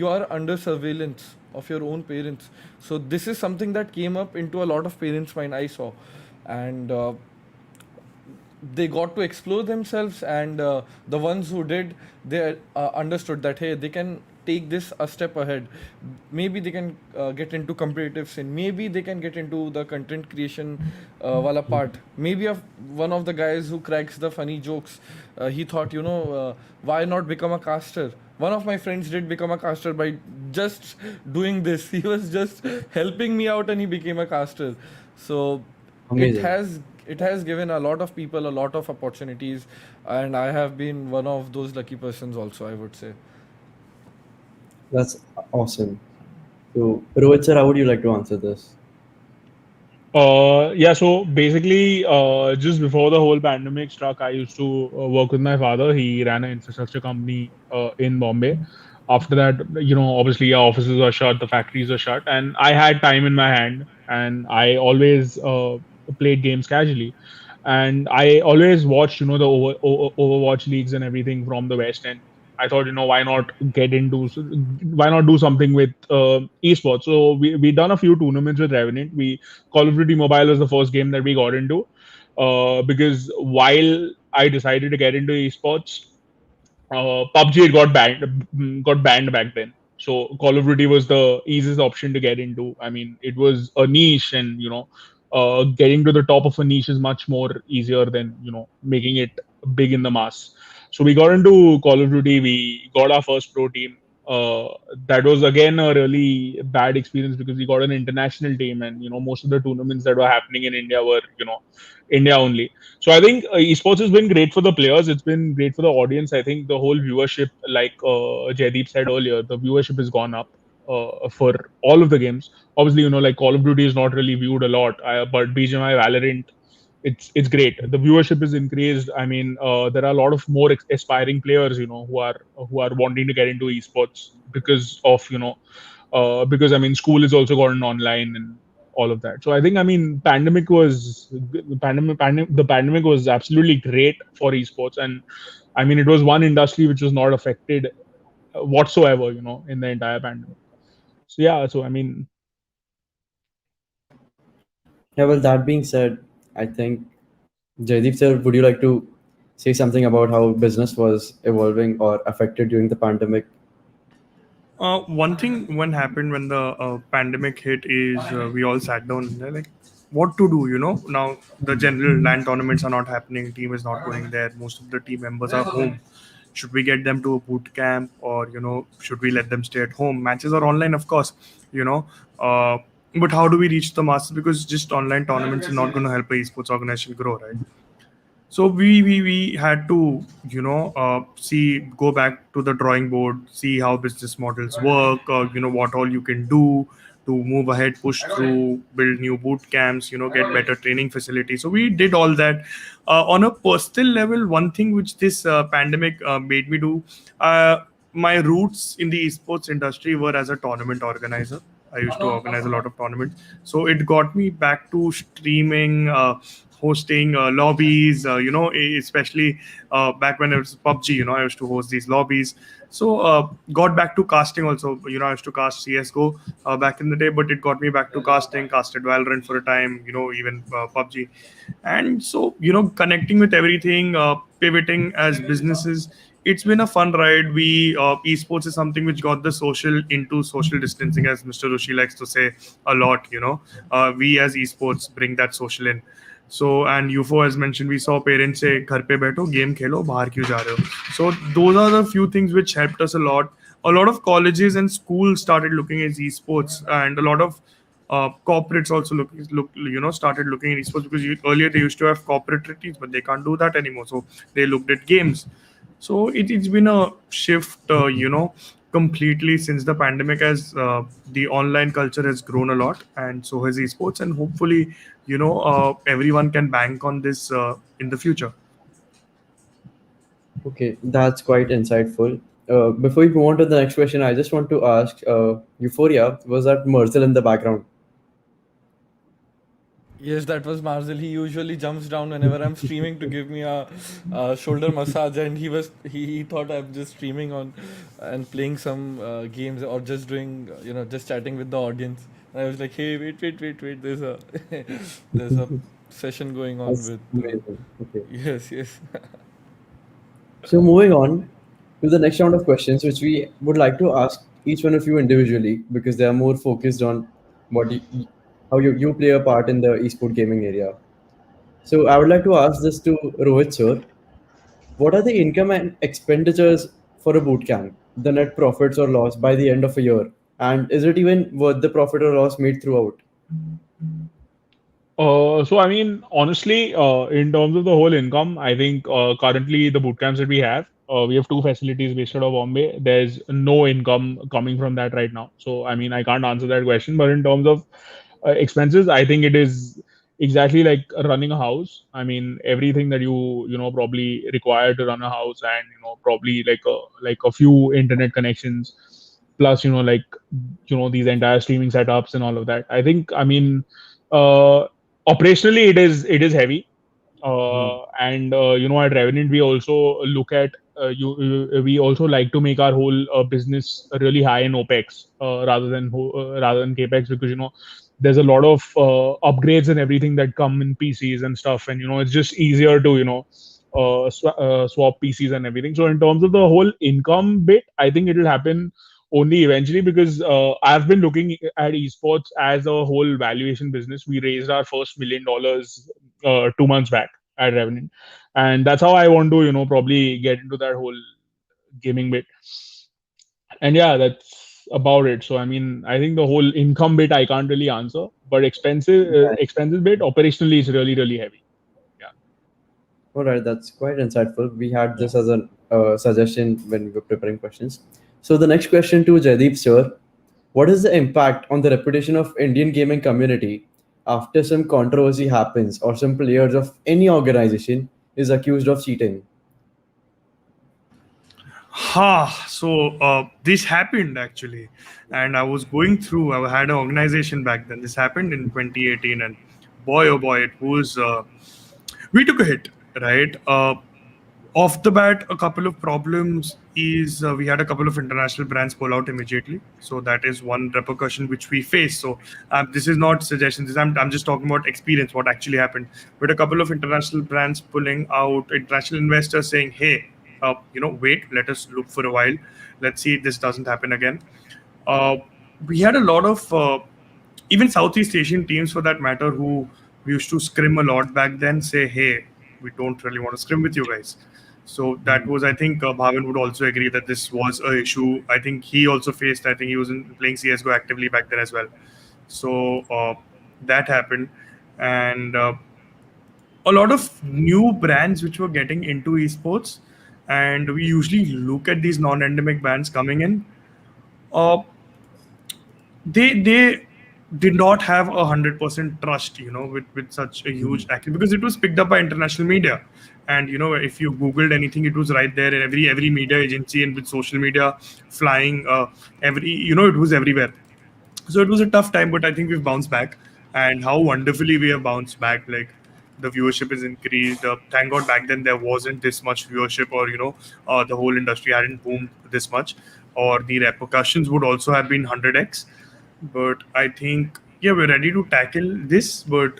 you are under surveillance of your own parents. So this is something that came up into a lot of parents' mind, I saw. And they got to explore themselves, and the ones who did, they understood that, hey, they can take this a step ahead. Maybe they can get into competitive scene, maybe they can get into the content creation wala part. Maybe one of the guys who cracks the funny jokes, he thought, why not become a caster? One of my friends did become a caster by just doing this. He was just helping me out and he became a caster. So Amazing. it has given a lot of people a lot of opportunities, and I have been one of those lucky persons also, I would say. That's awesome. So, Rohit sir, how would you like to answer this? Yeah, so basically, just before the whole pandemic struck, I used to work with my father. He ran an infrastructure company in Bombay. After that, obviously our offices are shut, the factories are shut, and I had time in my hand, and I always played games casually. And I always watched, the Overwatch leagues and everything from the West. And I thought, why not do something with esports? So we done a few tournaments with Revenant. Call of Duty Mobile was the first game that we got into, because while I decided to get into esports, PUBG had got banned back then. So Call of Duty was the easiest option to get into. I mean, it was a niche, and getting to the top of a niche is much more easier than making it big in the mass. So we got into Call of Duty. We got our first pro team. Uh, that was again a really bad experience because we got an international team, and most of the tournaments that were happening in India were India only. So I think esports has been great for the players. It's been great for the audience. I think the whole viewership, like Jaideep said earlier, the viewership has gone up for all of the games. Obviously, like Call of Duty is not really viewed a lot, but BGMI, Valorant, it's great. The viewership is increased. I mean, there are a lot of more aspiring players, who are wanting to get into esports because of because I mean, school is also gone online and all of that. So I think, I mean, the pandemic was absolutely great for esports, and I mean, it was one industry which was not affected whatsoever, in the entire pandemic. So yeah, so I mean, Yeah, well, that being said, I think, Jaideep sir, would you like to say something about how business was evolving or affected during the pandemic? One thing when happened when the pandemic hit is we all sat down and they're like, what to do? Now the general land tournaments are not happening. Team is not going there. Most of the team members are home. Should we get them to a boot camp, or should we let them stay at home? Matches are online, of course. You know, uh, but how do we reach the masses? Because just online tournaments is not going to help a esports organization grow, right? So we had to see, go back to the drawing board, see how business models work, what all you can do to move ahead, push through, build new boot camps, get better training facilities. So we did all that. On a personal level, one thing which this pandemic made me do, my roots in the esports industry were as a tournament organizer. I used to organize a lot of tournaments. So it got me back to streaming, hosting lobbies, especially back when it was PUBG, I used to host these lobbies. So got back to casting also. I used to cast CSGO back in the day, but it got me back to casting, casted Valorant for a time, even PUBG. And so, connecting with everything, pivoting as businesses, it's been a fun ride. We esports is something which got the social into social distancing, as Mr. Rushi likes to say a lot. We as esports bring that social in. So, and UFO has mentioned, we saw parents say घर पे बैठो game खेलो बाहर क्यों जा रहे हो. So those are the few things which helped us a lot. A lot of colleges and schools started looking at esports, and a lot of corporates also started looking at esports, because earlier they used to have corporate treaties, but they can't do that anymore. So they looked at games. So it's been a shift, completely since the pandemic, as the online culture has grown a lot, and so has esports, and hopefully, everyone can bank on this in the future. Okay, that's quite insightful. Before we move on to the next question, I just want to ask, Euphoria, was that Merzel in the background? Yes, that was Marzel. He usually jumps down whenever I'm streaming to give me a shoulder massage, and he thought I'm just streaming on and playing some games, or just doing just chatting with the audience. And I was like, hey, wait, there's a there's a session going on That's with amazing. Okay. yes. So moving on to the next round of questions, which we would like to ask each one of you individually, because they are more focused on what how you play a part in the esport gaming area. So I would like to ask this to Rohit sir. What are the income and expenditures for a boot camp? The net profits or loss by the end of a year? And is it even worth the profit or loss made throughout? So I mean, honestly, in terms of the whole income, I think currently the boot camps that we have two facilities based out of Bombay. There's no income coming from that right now. So I mean, I can't answer that question. But in terms of expenses, I think it is exactly like running a house. I mean, everything that probably require to run a house, and probably like a few internet connections, plus these entire streaming setups and all of that. I think, I mean, uh operationally it is heavy, and at Revenant we also look at we also like to make our whole business really high in OPEX, rather than CAPEX, because there's a lot of upgrades and everything that come in PCs and stuff, and it's just easier to swap PCs and everything. So in terms of the whole income bit, I think it'll happen only eventually, because I've been looking at esports as a whole valuation business. We raised our first $1 million 2 months back at Revenant, and that's how I want to probably get into that whole gaming bit. And yeah, that's about it. So I mean, I think the whole income bit I can't really answer, but expenses bit operationally is really heavy. Yeah. All right, that's quite insightful. We had this as a suggestion when we were preparing questions. So the next question to Jaideep sir: what is the impact on the reputation of Indian gaming community after some controversy happens or some players of any organization is accused of cheating? So this happened actually, and I was going through. I had an organization back then. This happened in 2018, and boy, oh boy, it was. We took a hit, right? Off the bat, a couple of problems is we had a couple of international brands pull out immediately. So that is one repercussion which we face. So this is not suggestions. I'm just talking about experience, what actually happened. With a couple of international brands pulling out, international investors saying, hey, wait, let us look for a while. Let's see if this doesn't happen again. Uh, we had a lot of even Southeast Asian teams, for that matter, who we used to scrim a lot back then, say, hey, we don't really want to scrim with you guys. So that was, I think, Bhavin would also agree that this was a issue. I think he also faced. I think he was playing CS:GO actively back then as well. So that happened, and a lot of new brands which were getting into esports, and we usually look at these non-endemic brands coming in. Uh, they did not have 100% trust, with such a huge activity, because it was picked up by international media. And if you googled anything, it was right there in every media agency, and with social media flying, it was everywhere. So it was a tough time, but I think we've bounced back, and how wonderfully we have bounced back. Like the viewership is increased. Thank God back then there wasn't this much viewership, or the whole industry hadn't boomed this much, or the repercussions would also have been 100x. But I think, yeah, we're ready to tackle this. But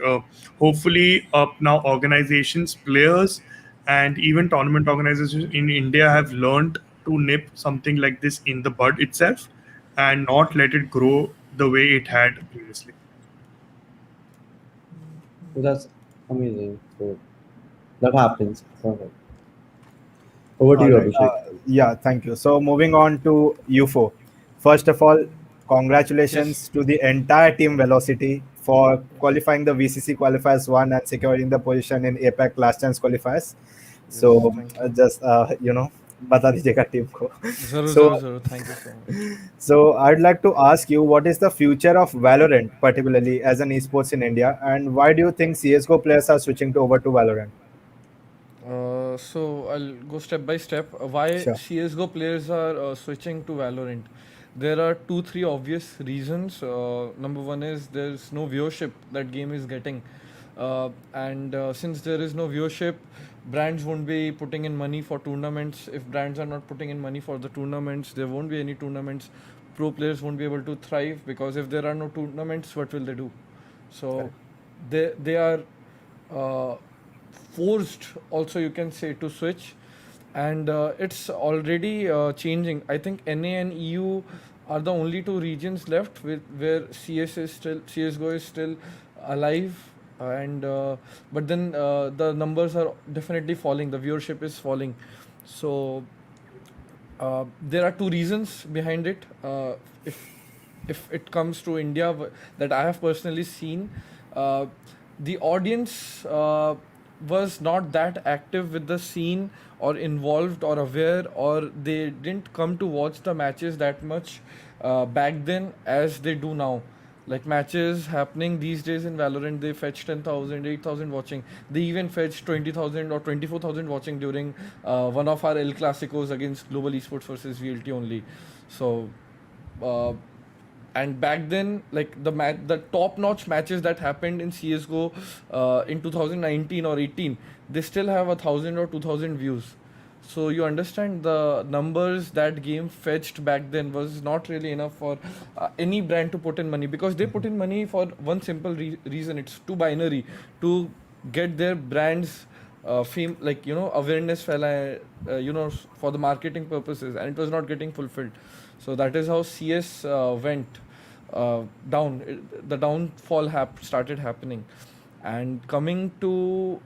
hopefully, now organizations, players, and even tournament organizations in India have learned to nip something like this in the bud itself and not let it grow the way it had previously. So that's amazing. So that happens. Perfect. Over to All you, right. Abhishek. Yeah, thank you. So moving on to UFO. First of all, Yes. congratulations to the entire team Velocity for qualifying the VCC qualifiers one and securing the position in APAC last chance qualifiers. Yes. So Thank you. just बता दीजिएगा team को. Zero, So zero, zero. Thank you so much. so I'd like to ask you, what is the future of Valorant, particularly as an esports in India, and why do you think CS:GO players are switching to over to Valorant? So I'll go step by step. Why Sure. CS:GO players are switching to Valorant? There are two, three obvious reasons. Number one is there's no viewership that game is getting, and since there is no viewership, brands won't be putting in money for tournaments. If brands are not putting in money for the tournaments, there won't be any tournaments. Pro players won't be able to thrive because if there are no tournaments, what will they do? So they are uh, forced also, you can say, to switch, and it's already changing. I think NA and EU are the only two regions left with where CSGO is still alive, and but then the numbers are definitely falling, the viewership is falling. So there are two reasons behind it. If it comes to India, that I have personally seen, uh, the audience was not that active with the scene or involved or aware, or they didn't come to watch the matches that much back then as they do now. Like matches happening these days in Valorant, they fetch 10,000, 8,000 watching. They even fetch 20,000 or 24,000 watching during one of our El Clasicos against Global Esports versus VLT only. So, uh, and back then, like the top notch matches that happened in CS:GO in 2019 or 18, they still have 1,000 or 2,000 views. So you understand the numbers that game fetched back then was not really enough for any brand to put in money, because they put in money for one simple reason. It's too binary to get their brands fame, like awareness fella, for the marketing purposes, and it was not getting fulfilled. So that is how CS went down. The downfall started happening. And coming to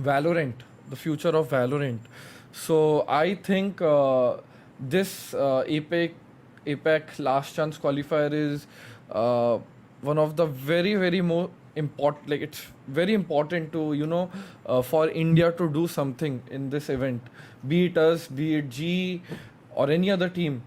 Valorant, the future of Valorant. So I think this APEC last chance qualifier is one of the very very more important. Like it's very important to for India to do something in this event, be it us, be it G, or any other team.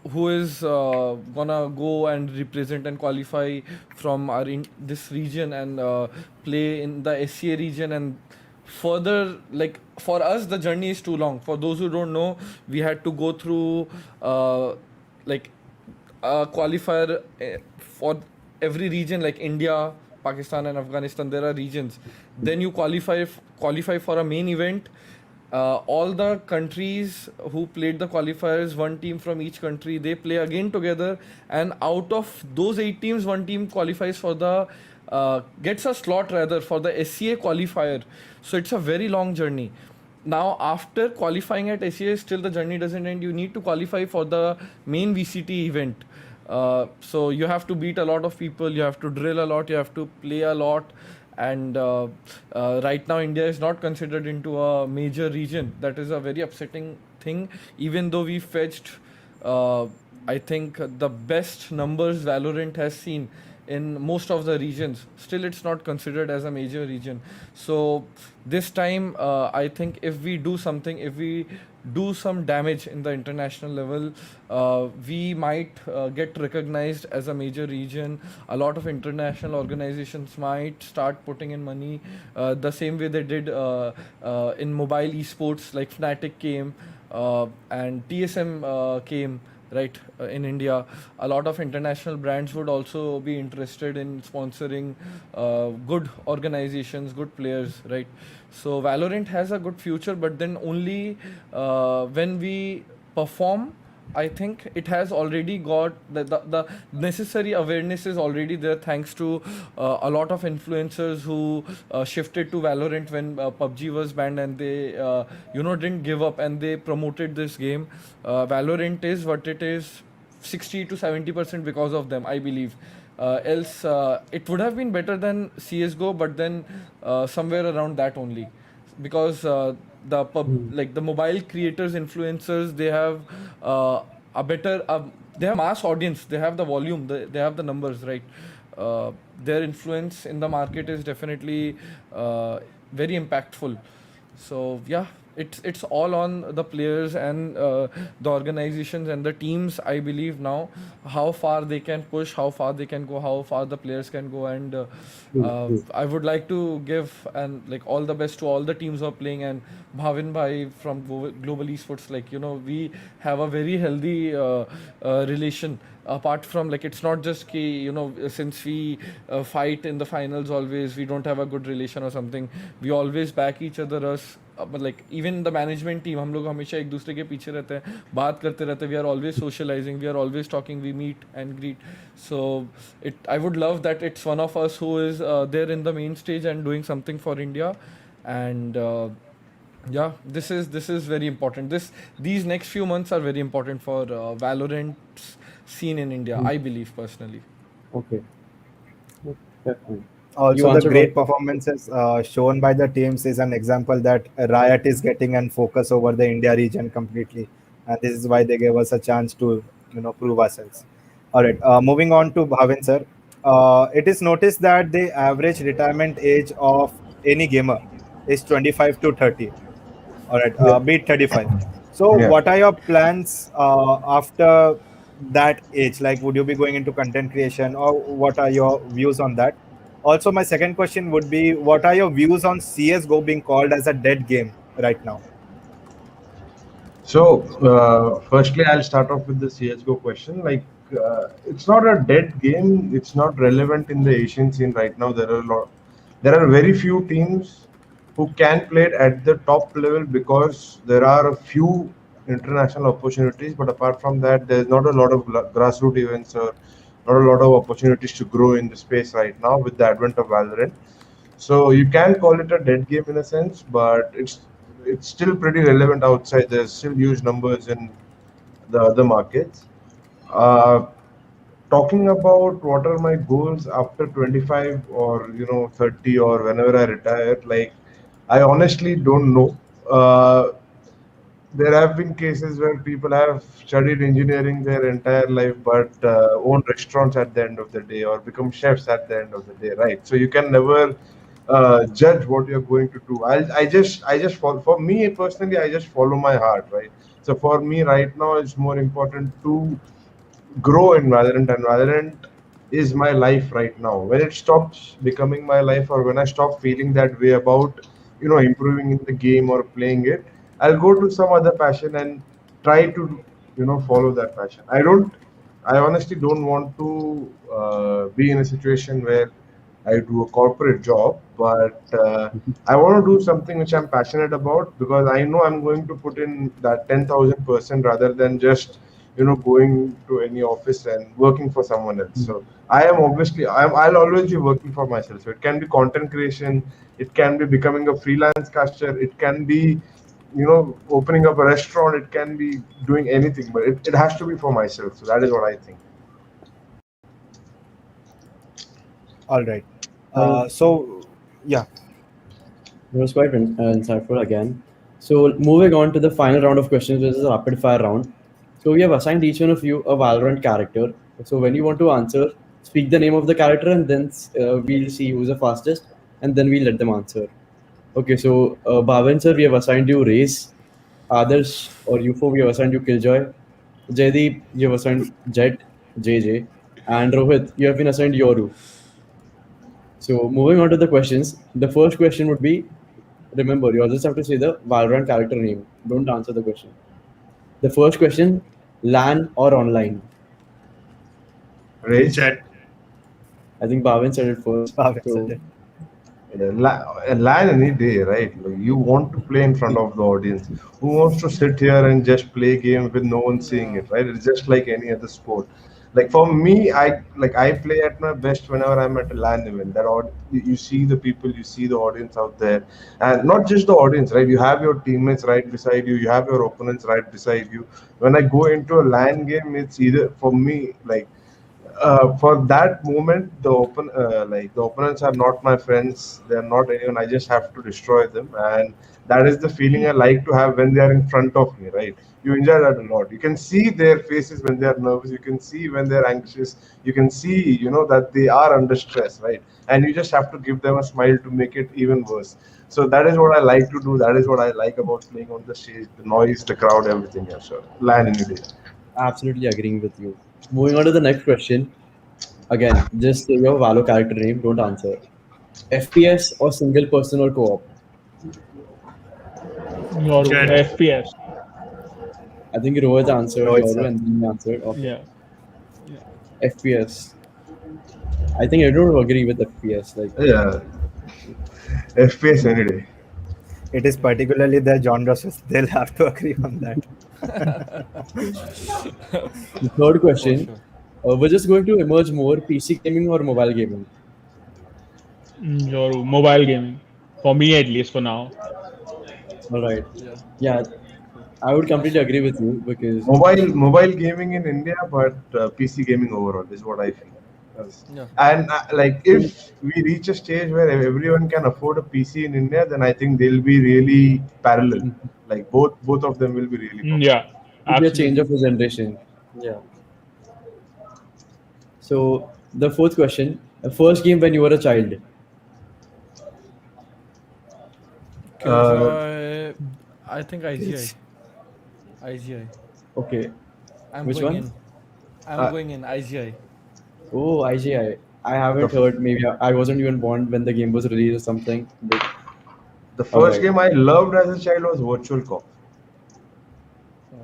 Who is gonna go and represent and qualify from this region and play in the SCA region, and further, like for us the journey is too long. For those who don't know, we had to go through like a qualifier for every region, like India, Pakistan and Afghanistan. There are regions. Then you qualify for a main event. All the countries who played the qualifiers, one team from each country, they play again together, and out of those 8 teams, one team qualifies for the gets a slot rather for the SCA qualifier. So it's a very long journey. Now after qualifying at SCA, still the journey doesn't end. You need to qualify for the main VCT event. So you have to beat a lot of people, you have to drill a lot, you have to play a lot, and right now India is not considered into a major region. That is a very upsetting thing. Even though we fetched, I think the best numbers Valorant has seen in most of the regions, still it's not considered as a major region. So this time, I think if we do something, if we do some damage in the international level, we might get recognized as a major region. A lot of international organizations might start putting in money, the same way they did in mobile esports, like Fnatic came and TSM came. right? In India, a lot of international brands would also be interested in sponsoring good organizations, good players, right? So Valorant has a good future, but then only when we perform. I think it has already got the necessary awareness is already there, thanks to a lot of influencers who shifted to Valorant when PUBG was banned, and they didn't give up, and they promoted this game. Valorant is what it is 60 to 70% because of them, I believe. Else, it would have been better than CS:GO, but then somewhere around that only, because like the mobile creators, influencers, they have a better, they have mass audience, they have the volume, they have the numbers, right? Their influence in the market is definitely very impactful. So yeah, it's all on the players and the organizations and the teams, I believe now, how far they can push, how far they can go, how far the players can go. And I would like to give and like all the best to all the teams who are playing, and Bhavin bhai from Global Esports. Like, we have a very healthy relation. Apart from, like, it's not just ki, since we fight in the finals always, we don't have a good relation or something. We always back each other, us, but like even the management team, हम लोग हमेशा एक दूसरे के पीछे रहते हैं, बात करते रहते हैं. We are always socializing, we are always talking, we meet and greet. So I would love that it's one of us who is there in the main stage and doing something for India. And yeah, this is very important. These next few months are very important for Valorant's scene in India, I believe personally. Okay. Definitely. You Also, the answered great all. performances shown by the teams is an example that Riot is getting and focus over the India region completely, and this is why they gave us a chance to prove ourselves. All right, moving on to Bhavin sir. It is noticed that the average retirement age of any gamer is 25 to 30. All right, Yeah. beat 35. So, Yeah. what are your plans after that age? Like, would you be going into content creation, or what are your views on that? Also, my second question would be, what are your views on CS:GO being called as a dead game right now? So, firstly, I'll start off with the CS:GO question. Like, it's not a dead game. It's not relevant in the Asian scene right now. There are very few teams who can play it at the top level because there are a few international opportunities. But apart from that, there's not a lot of grassroots events or not a lot of opportunities to grow in the space right now with the advent of Valorant. So you can call it a dead game in a sense, but it's still pretty relevant outside. There's still huge numbers in the other markets. Uh, Talking about what are my goals after 25 or 30 or whenever I retire, like I honestly don't know. There have been cases where people have studied engineering their entire life but own restaurants at the end of the day or become chefs at the end of the day, right? So you can never judge what you're going to do. I just follow. For me personally, I just follow my heart, right? So for me right now, it's more important to grow in Valorant, and Valorant is my life right now. When it stops becoming my life, or when I stop feeling that way about, improving in the game or playing it, I'll go to some other passion and try to, follow that passion. I honestly don't want to be in a situation where I do a corporate job, but I want to do something which I'm passionate about because I know I'm going to put in that 10,000% rather than just going to any office and working for someone else. So I'll always be working for myself. So it can be content creation, it can be becoming a freelance caster, it can be opening up a restaurant, it can be doing anything, but it has to be for myself. So that is what I think. All right. Uh, So, yeah. It was quite insightful again. So moving on to the final round of questions, which is a rapid fire round. So we have assigned each one of you a Valorant character. So when you want to answer, speak the name of the character, and then we'll see who's the fastest, and then we'll let them answer. Okay, so Bhavin sir, we have assigned you Race. Adarsh or UFO, we have assigned you Killjoy. Jaideep, you have assigned Jet, JJ. And Rohit, you have been assigned Yoru. So moving on to the questions, the first question would be, remember, you all just have to say the Valorant character name. Don't answer the question. The first question, LAN or online? Rage. Jet. I think Bhavin said it first. Bhavin So said it. A LAN any day, right? Like, you want to play in front of the audience. Who wants to sit here and just play game with no one seeing Yeah. it, right? It's just like any other sport. Like for me, I play at my best whenever I'm at a LAN event. You see the people, you see the audience out there, and not just the audience, right? You have your teammates right beside you, you have your opponents right beside you. When I go into a LAN game, it's either for me like for that moment, the opponents are not my friends. They are not anyone. I just have to destroy them, and that is the feeling I like to have when they are in front of me. Right? You enjoy that a lot. You can see their faces when they are nervous. You can see when they're anxious. You can see, that they are under stress, right? And you just have to give them a smile to make it even worse. So that is what I like to do. That is what I like about playing on the stage. The noise, the crowd, everything. Yeah, sure. Land any day. absolutely agreeing with you. Moving on to the next question. Again, just say your Valo character name, don't answer. FPS or single person or co-op? Yoru, Jet. FPS. I think Rohit answered Rohit, Yoru sir. and then you answered. Okay. Yeah. Yeah. FPS. I think everyone will agree with FPS. Like Yeah, FPS any day. It is particularly their genre, so they'll have to agree on that. the third For question, sure. we're just going to emerge more PC gaming or mobile gaming. Yoru, mobile gaming. For me, at least for now. All right. Yeah. Yeah, I would completely agree with you because Mobile gaming in India, but PC gaming overall is what I feel. Yes. Yeah. And like if we reach a stage where everyone can afford a PC in India, then I think they'll be really parallel. Like both of them will be really popular. Yeah. it'll be a change Absolutely. of a generation. Yeah. So the fourth question, first game when you were a child. Uh, I think IGI. IGI. Okay. I'm Which going one? in. I'm uh, going in IGI. Oh, IGI. I the haven't f- heard. Maybe I wasn't even born when the game was released or something. But the all first right. game I loved as a child was Virtual Cop.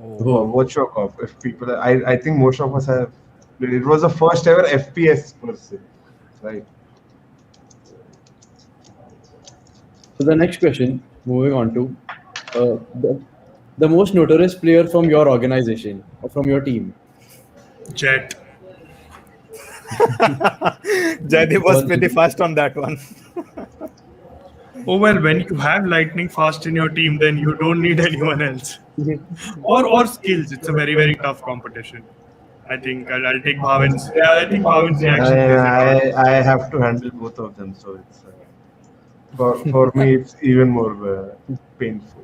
Oh. Oh, Virtual Cop. If people, I think most of us have. It was the first ever FPS per se, right? so the next question, moving on to the most notorious player from your organization or from your team. Jet. Jaideep was All pretty fast on that one. Oh well, when you have lightning fast in your team, then you don't need anyone else. Or skills. It's a very tough competition. I think I'll take Bhavin's. Yeah, I think Bhavin's reaction plays a part. I have to handle both of them, so it's for me it's even more painful.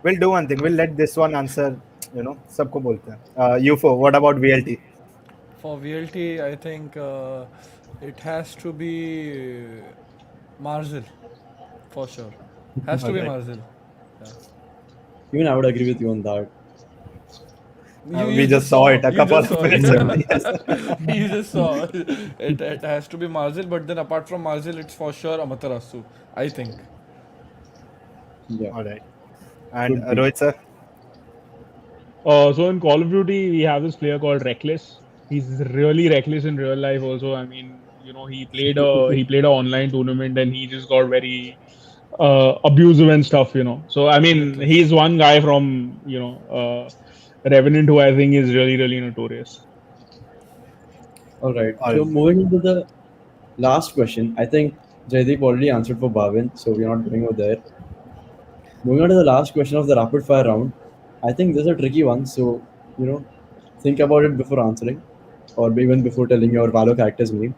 We'll do one thing. We'll let this one answer. सबको बोलते हैं. UFO. What about VLT? For VLT, I think it has to be Marzil. For sure. Has to be Alright. Marzil. Even I would agree with you on that. We just saw it a you couple just of saw minutes it. ago. Yes. You just saw it has to be Marzil, but then apart from Marzil, it's for sure Amaterasu, I think. Yeah. All right. And Could be. Rohit sir. So in Call of Duty, we have this player called Reckless. He's really reckless in real life. Also, I mean, he played a online tournament and he just got very abusive and stuff. So I mean, Reckless. he's one guy from Revenant who I think is really notorious. All right. All So right. moving into the last question, I think Jaideep already answered for Bhavin, so we're not going over there. Moving on to the last question of the rapid fire round, I think this is a tricky one, so think about it before answering, or even before telling your Valo character's name.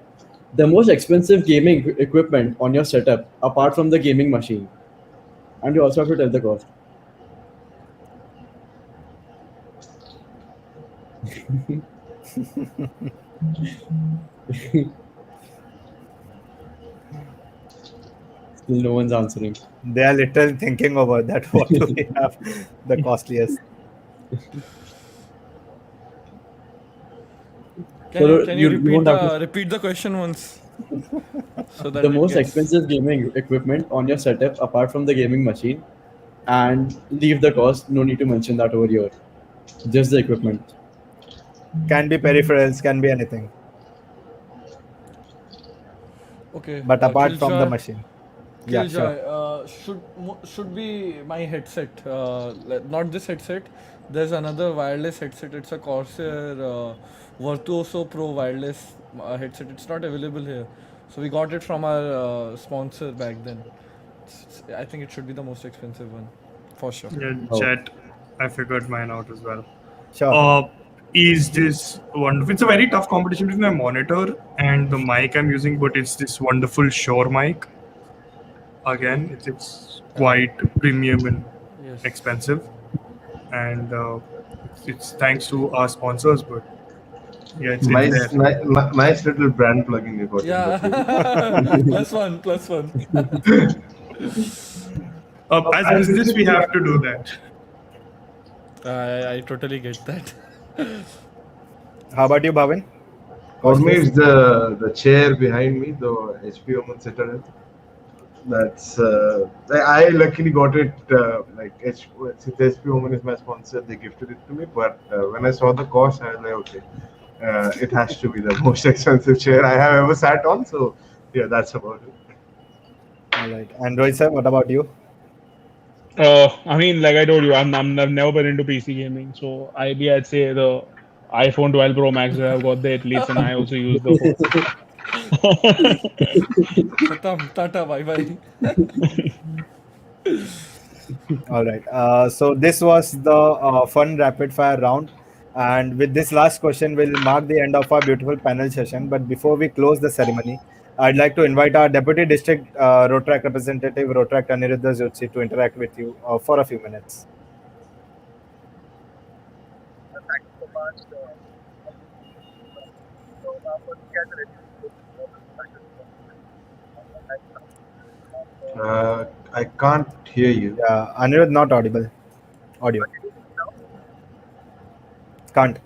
The most expensive gaming equipment on your setup, apart from the gaming machine, and you also have to tell the cost. Still, no one's answering. They are literally thinking about that. What do we have the costliest? Can you you won't have to. repeat the question once? So that The it most gets- expensive gaming equipment on your setup, apart from the gaming machine, and leave the cost. No need to mention that over here. Just the equipment. Can be peripherals, can be anything. Okay, But apart from the Killjoy. machine. Yeah, sure. Killjoy should be my headset, not this headset. There's another wireless headset. It's a Corsair Virtuoso Pro wireless headset. It's not available here, so we got it from our sponsor back then. I think it should be the most expensive one, for sure. Yeah, Oh. chat. I figured mine out as well. Sure. Is this wonderful? It's a very tough competition between my monitor and the mic I'm using, but it's this wonderful Shure mic. Again, it's quite premium and Yes. expensive, and it's thanks to our sponsors. But yeah, it's Nice, there. nice little brand plugging you got in Yeah. between. Plus one. Plus one. As business, we have to do that. I totally get that. How about you, Bhavin? For me, it's the chair behind me, the HP Omen Citadel. That's I luckily got it since HP Omen is my sponsor, they gifted it to me. But when I saw the cost, I was like, okay, it has to be the most expensive chair I have ever sat on. So yeah, that's about it. All right. And Rohit sir, what about you? I mean, like I told you, I've never been into PC gaming, so I'd say the iPhone 12 Pro Max that I've got the athletes, and I also use the phone. Khatam, Tata, bye bye. All right. So this was the fun rapid fire round. And with this last question, we'll mark the end of our beautiful panel session. But before we close the ceremony, I'd like to invite our Deputy District Rotaract Representative, Rotaract Aniruddha Jyotsi, to interact with you for a few minutes. I can't hear you. Aniruddha, not audible. Audio. Can't.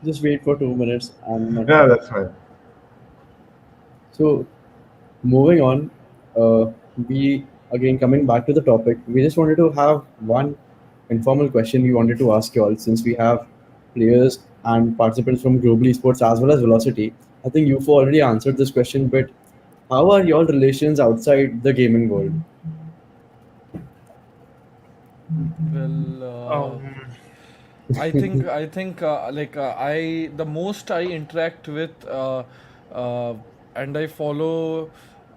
Just wait for 2 minutes. Yeah, that's fine. So, moving on, we again coming back to the topic. We just wanted to have one informal question we wanted to ask you all, since we have players and participants from Global Esports as well as Velocity. I think you've already answered this question, but how are your relations outside the gaming world? Well, Um, I the most I interact with and I follow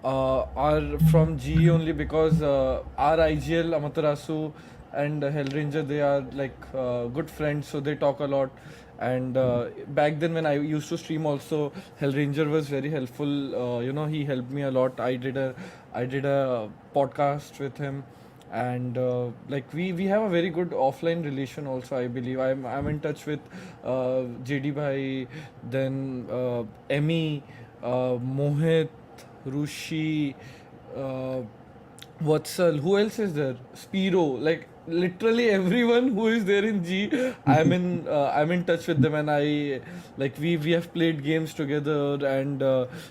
are from GE only, because our IGL Amaterasu and HellRanger, they are like good friends, so they talk a lot. And back then when I used to stream also, HellRanger was very helpful. He helped me a lot. I did a podcast with him, and we have a very good offline relation also. I believe I'm in touch with JD bhai, then Emmy, Mohit, Rushi, uh, Vatsal. Who else is there? Spiro. Like literally everyone who is there in G, I'm in touch with them, and we have played games together, and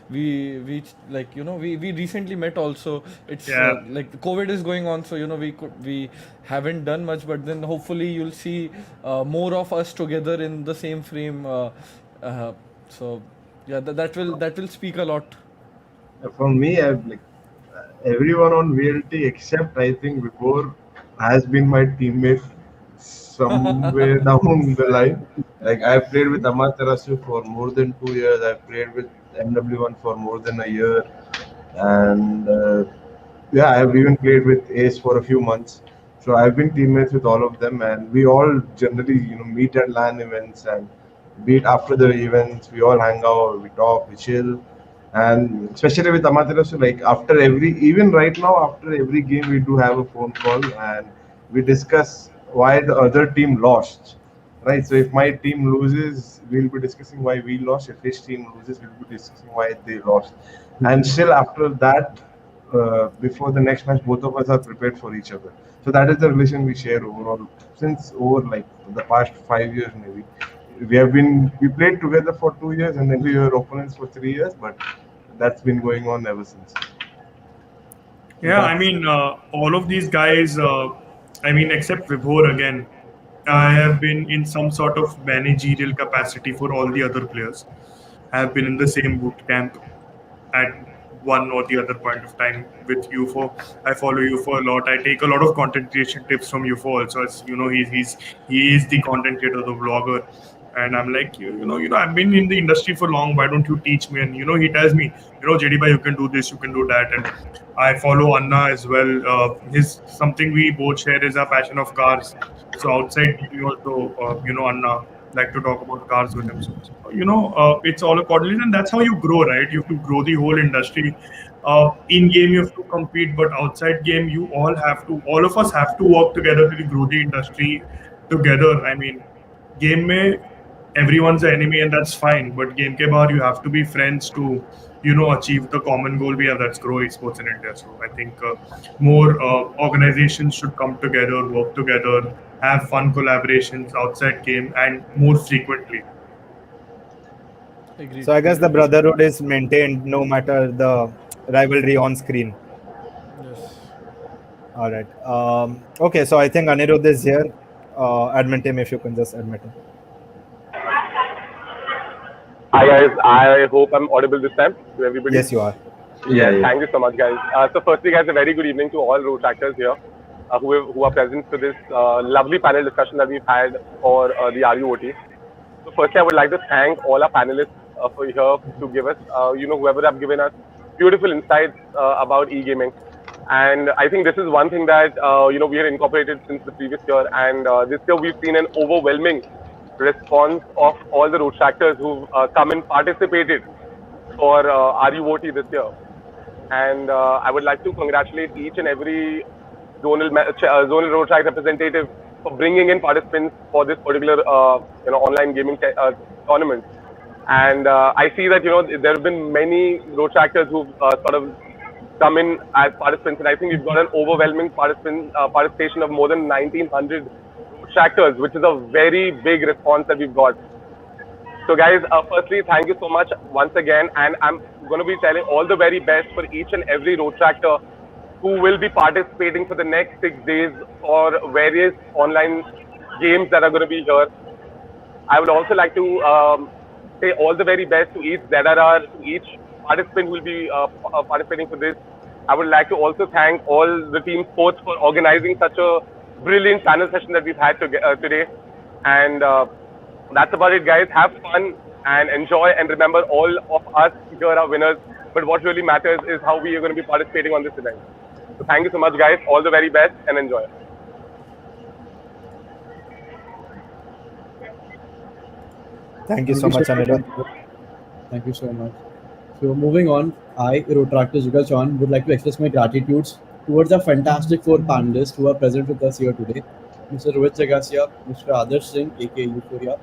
we recently met also. It's Yeah. COVID is going on, so we haven't done much, but then hopefully you'll see more of us together in the same frame. Uh, so yeah, that will speak a lot. For me, everyone on VLT except I think Vibor has been my teammate somewhere down the line. Like I've played with Amaterasu for more than 2 years. I've played with MW1 for more than a year, and yeah, I've even played with Ace for a few months. So I've been teammates with all of them, and we all generally, meet at LAN events and meet after the events. We all hang out, we talk, we chill, and especially with Amaterasu, like after even right now, after every game, we do have a phone call and we discuss why the other team lost. Right. So if my team loses, we'll be discussing why we lost. If his team loses, we'll be discussing why they lost. And still after that, before the next match, both of us are prepared for each other. So that is the relation we share overall since over like the past 5 years maybe. We played together for 2 years and then we were opponents for 3 years, but that's been going on ever since. Yeah, I That's mean, all of these guys, I mean, except Vibhor again, I have been in some sort of managerial capacity for all the other players. I have been in the same boot camp at one or the other point of time with UFO. I follow UFO a lot. I take a lot of content creation tips from UFO also. As you know, he is the content creator, the vlogger. And I'm like, I've been in the industry for long. Why don't you teach me? And he tells me, JD, you can do this, you can do that. And I follow Anna as well. His something we both share is our passion of cars. So outside, we also, Anna like to talk about cars with him. So, it's all accordingly, and that's how you grow, right? You have to grow the whole industry. In game, you have to compete, but outside game, all of us have to work together to grow the industry together. I mean, game में everyone's an enemy and that's fine, but game के बाहर you have to be friends to achieve the common goal we have, that's grow esports in India. So I think more organizations should come together, work together, have fun collaborations outside game and more frequently. Agreed. so. I guess the brotherhood is maintained no matter the rivalry on screen. Yes. All right. Okay. So I think Anirudh is here. Admit him if you can just admit him. Hi guys, I hope I'm audible this time to everybody. Yes, you are. Yeah. Thank you so much, guys. So, firstly, guys, a very good evening to all road actors here who are present for this lovely panel discussion that we've had for the RUOT. So, firstly, I would like to thank all our panelists for here to give us, whoever have given us beautiful insights about e-gaming. And I think this is one thing that we have incorporated since the previous year, and this year we've seen an overwhelming response of all the road actors who've come and participated for RUOT this year. And I would like to congratulate each and every zonal road track representative for bringing in participants for this particular online gaming tournament. And I see that there have been many road trackers who've sort of come in as participants, and I think we've got an overwhelming participation of more than 1,900 road trackers, which is a very big response that we've got. So, guys, firstly, thank you so much once again, and I'm going to be telling all the very best for each and every road tractor who will be participating for the next 6 days for various online games that are going to be here. I would also like to say all the very best to each ZRR, to each participant who will be participating for this. I would like to also thank all the team sports for organizing such a brilliant panel session that we've had today. And that's about it, guys. Have fun and enjoy, and remember, all of us here are winners. But what really matters is how we are going to be participating on this event. So thank you so much, guys. All the very best and enjoy. Thank you so much, Anirudh. Thank you so much. So moving on, I, Rotaract Jugal Chauhan, would like to express my gratitudes towards the fantastic four panelists who are present with us here today. Mr. Rohit Jagasia, Mr. Adarsh Singh, aka Euphoria,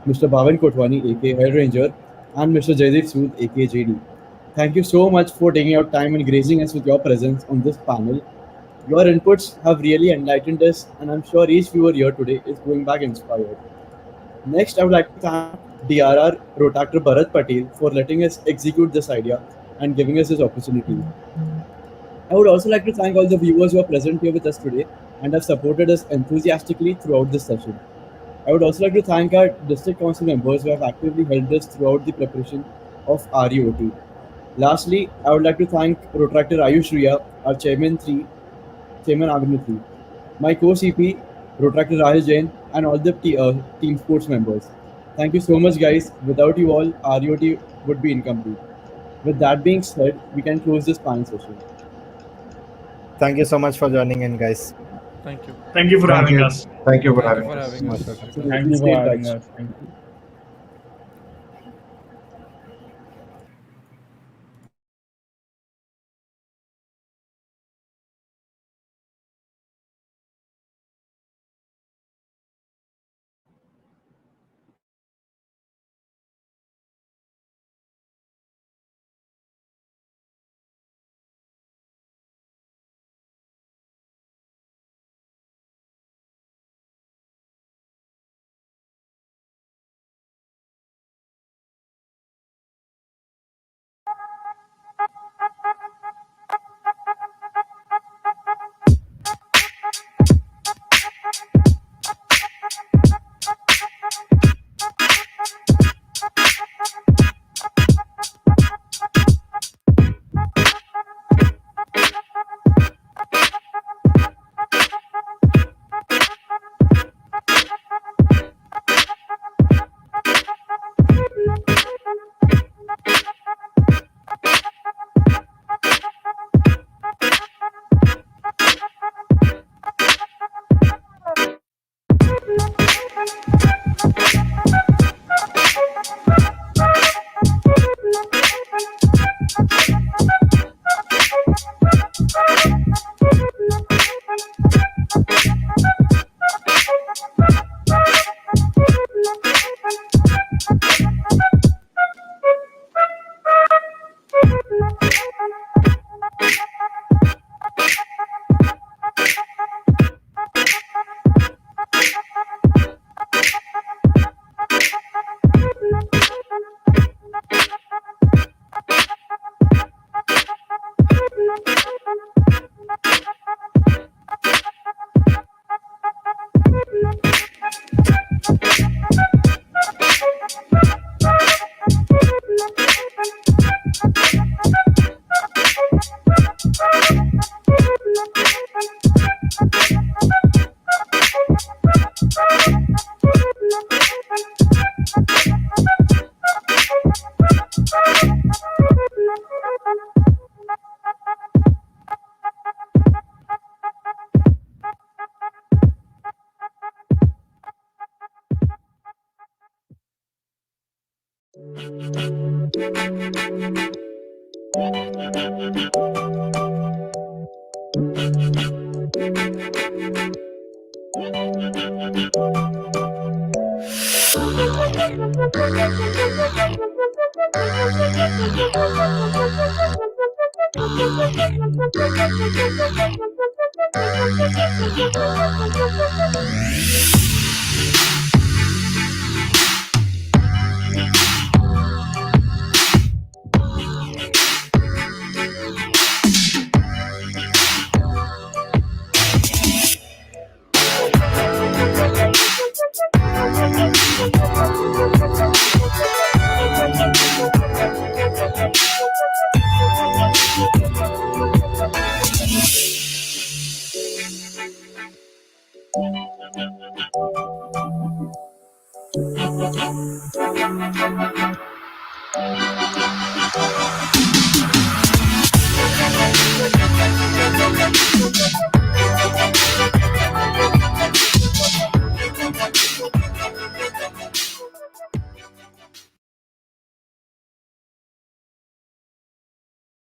Mr. Bhavin Kotwani, aka HellRanger, and Mr. Jaideep Sood, aka JD. Thank you so much for taking out time and gracing us with your presence on this panel. Your inputs have really enlightened us, and I'm sure each viewer here today is going back inspired. Next, I would like to thank DRR Rotactor Bharat Patel for letting us execute this idea and giving us this opportunity. I would also like to thank all the viewers who are present here with us today and have supported us enthusiastically throughout this session. I would also like to thank our district council members who have actively helped us throughout the preparation of RUOT. Lastly, I would like to thank Rotractor Ayush Riya, our Chairman Avenue 3, my co-CP, Rotractor Rahil Jain, and all the team sports members. Thank you so much, guys. Without you all, RUOT would be incomplete. With that being said, we can close this panel session. Thank you so much for joining in, guys. Thank you. Thank you for Thank having you. us. Thank you for Thank you having for us. having us. Absolutely. Thank you Stay for in having touch. us. Thank you.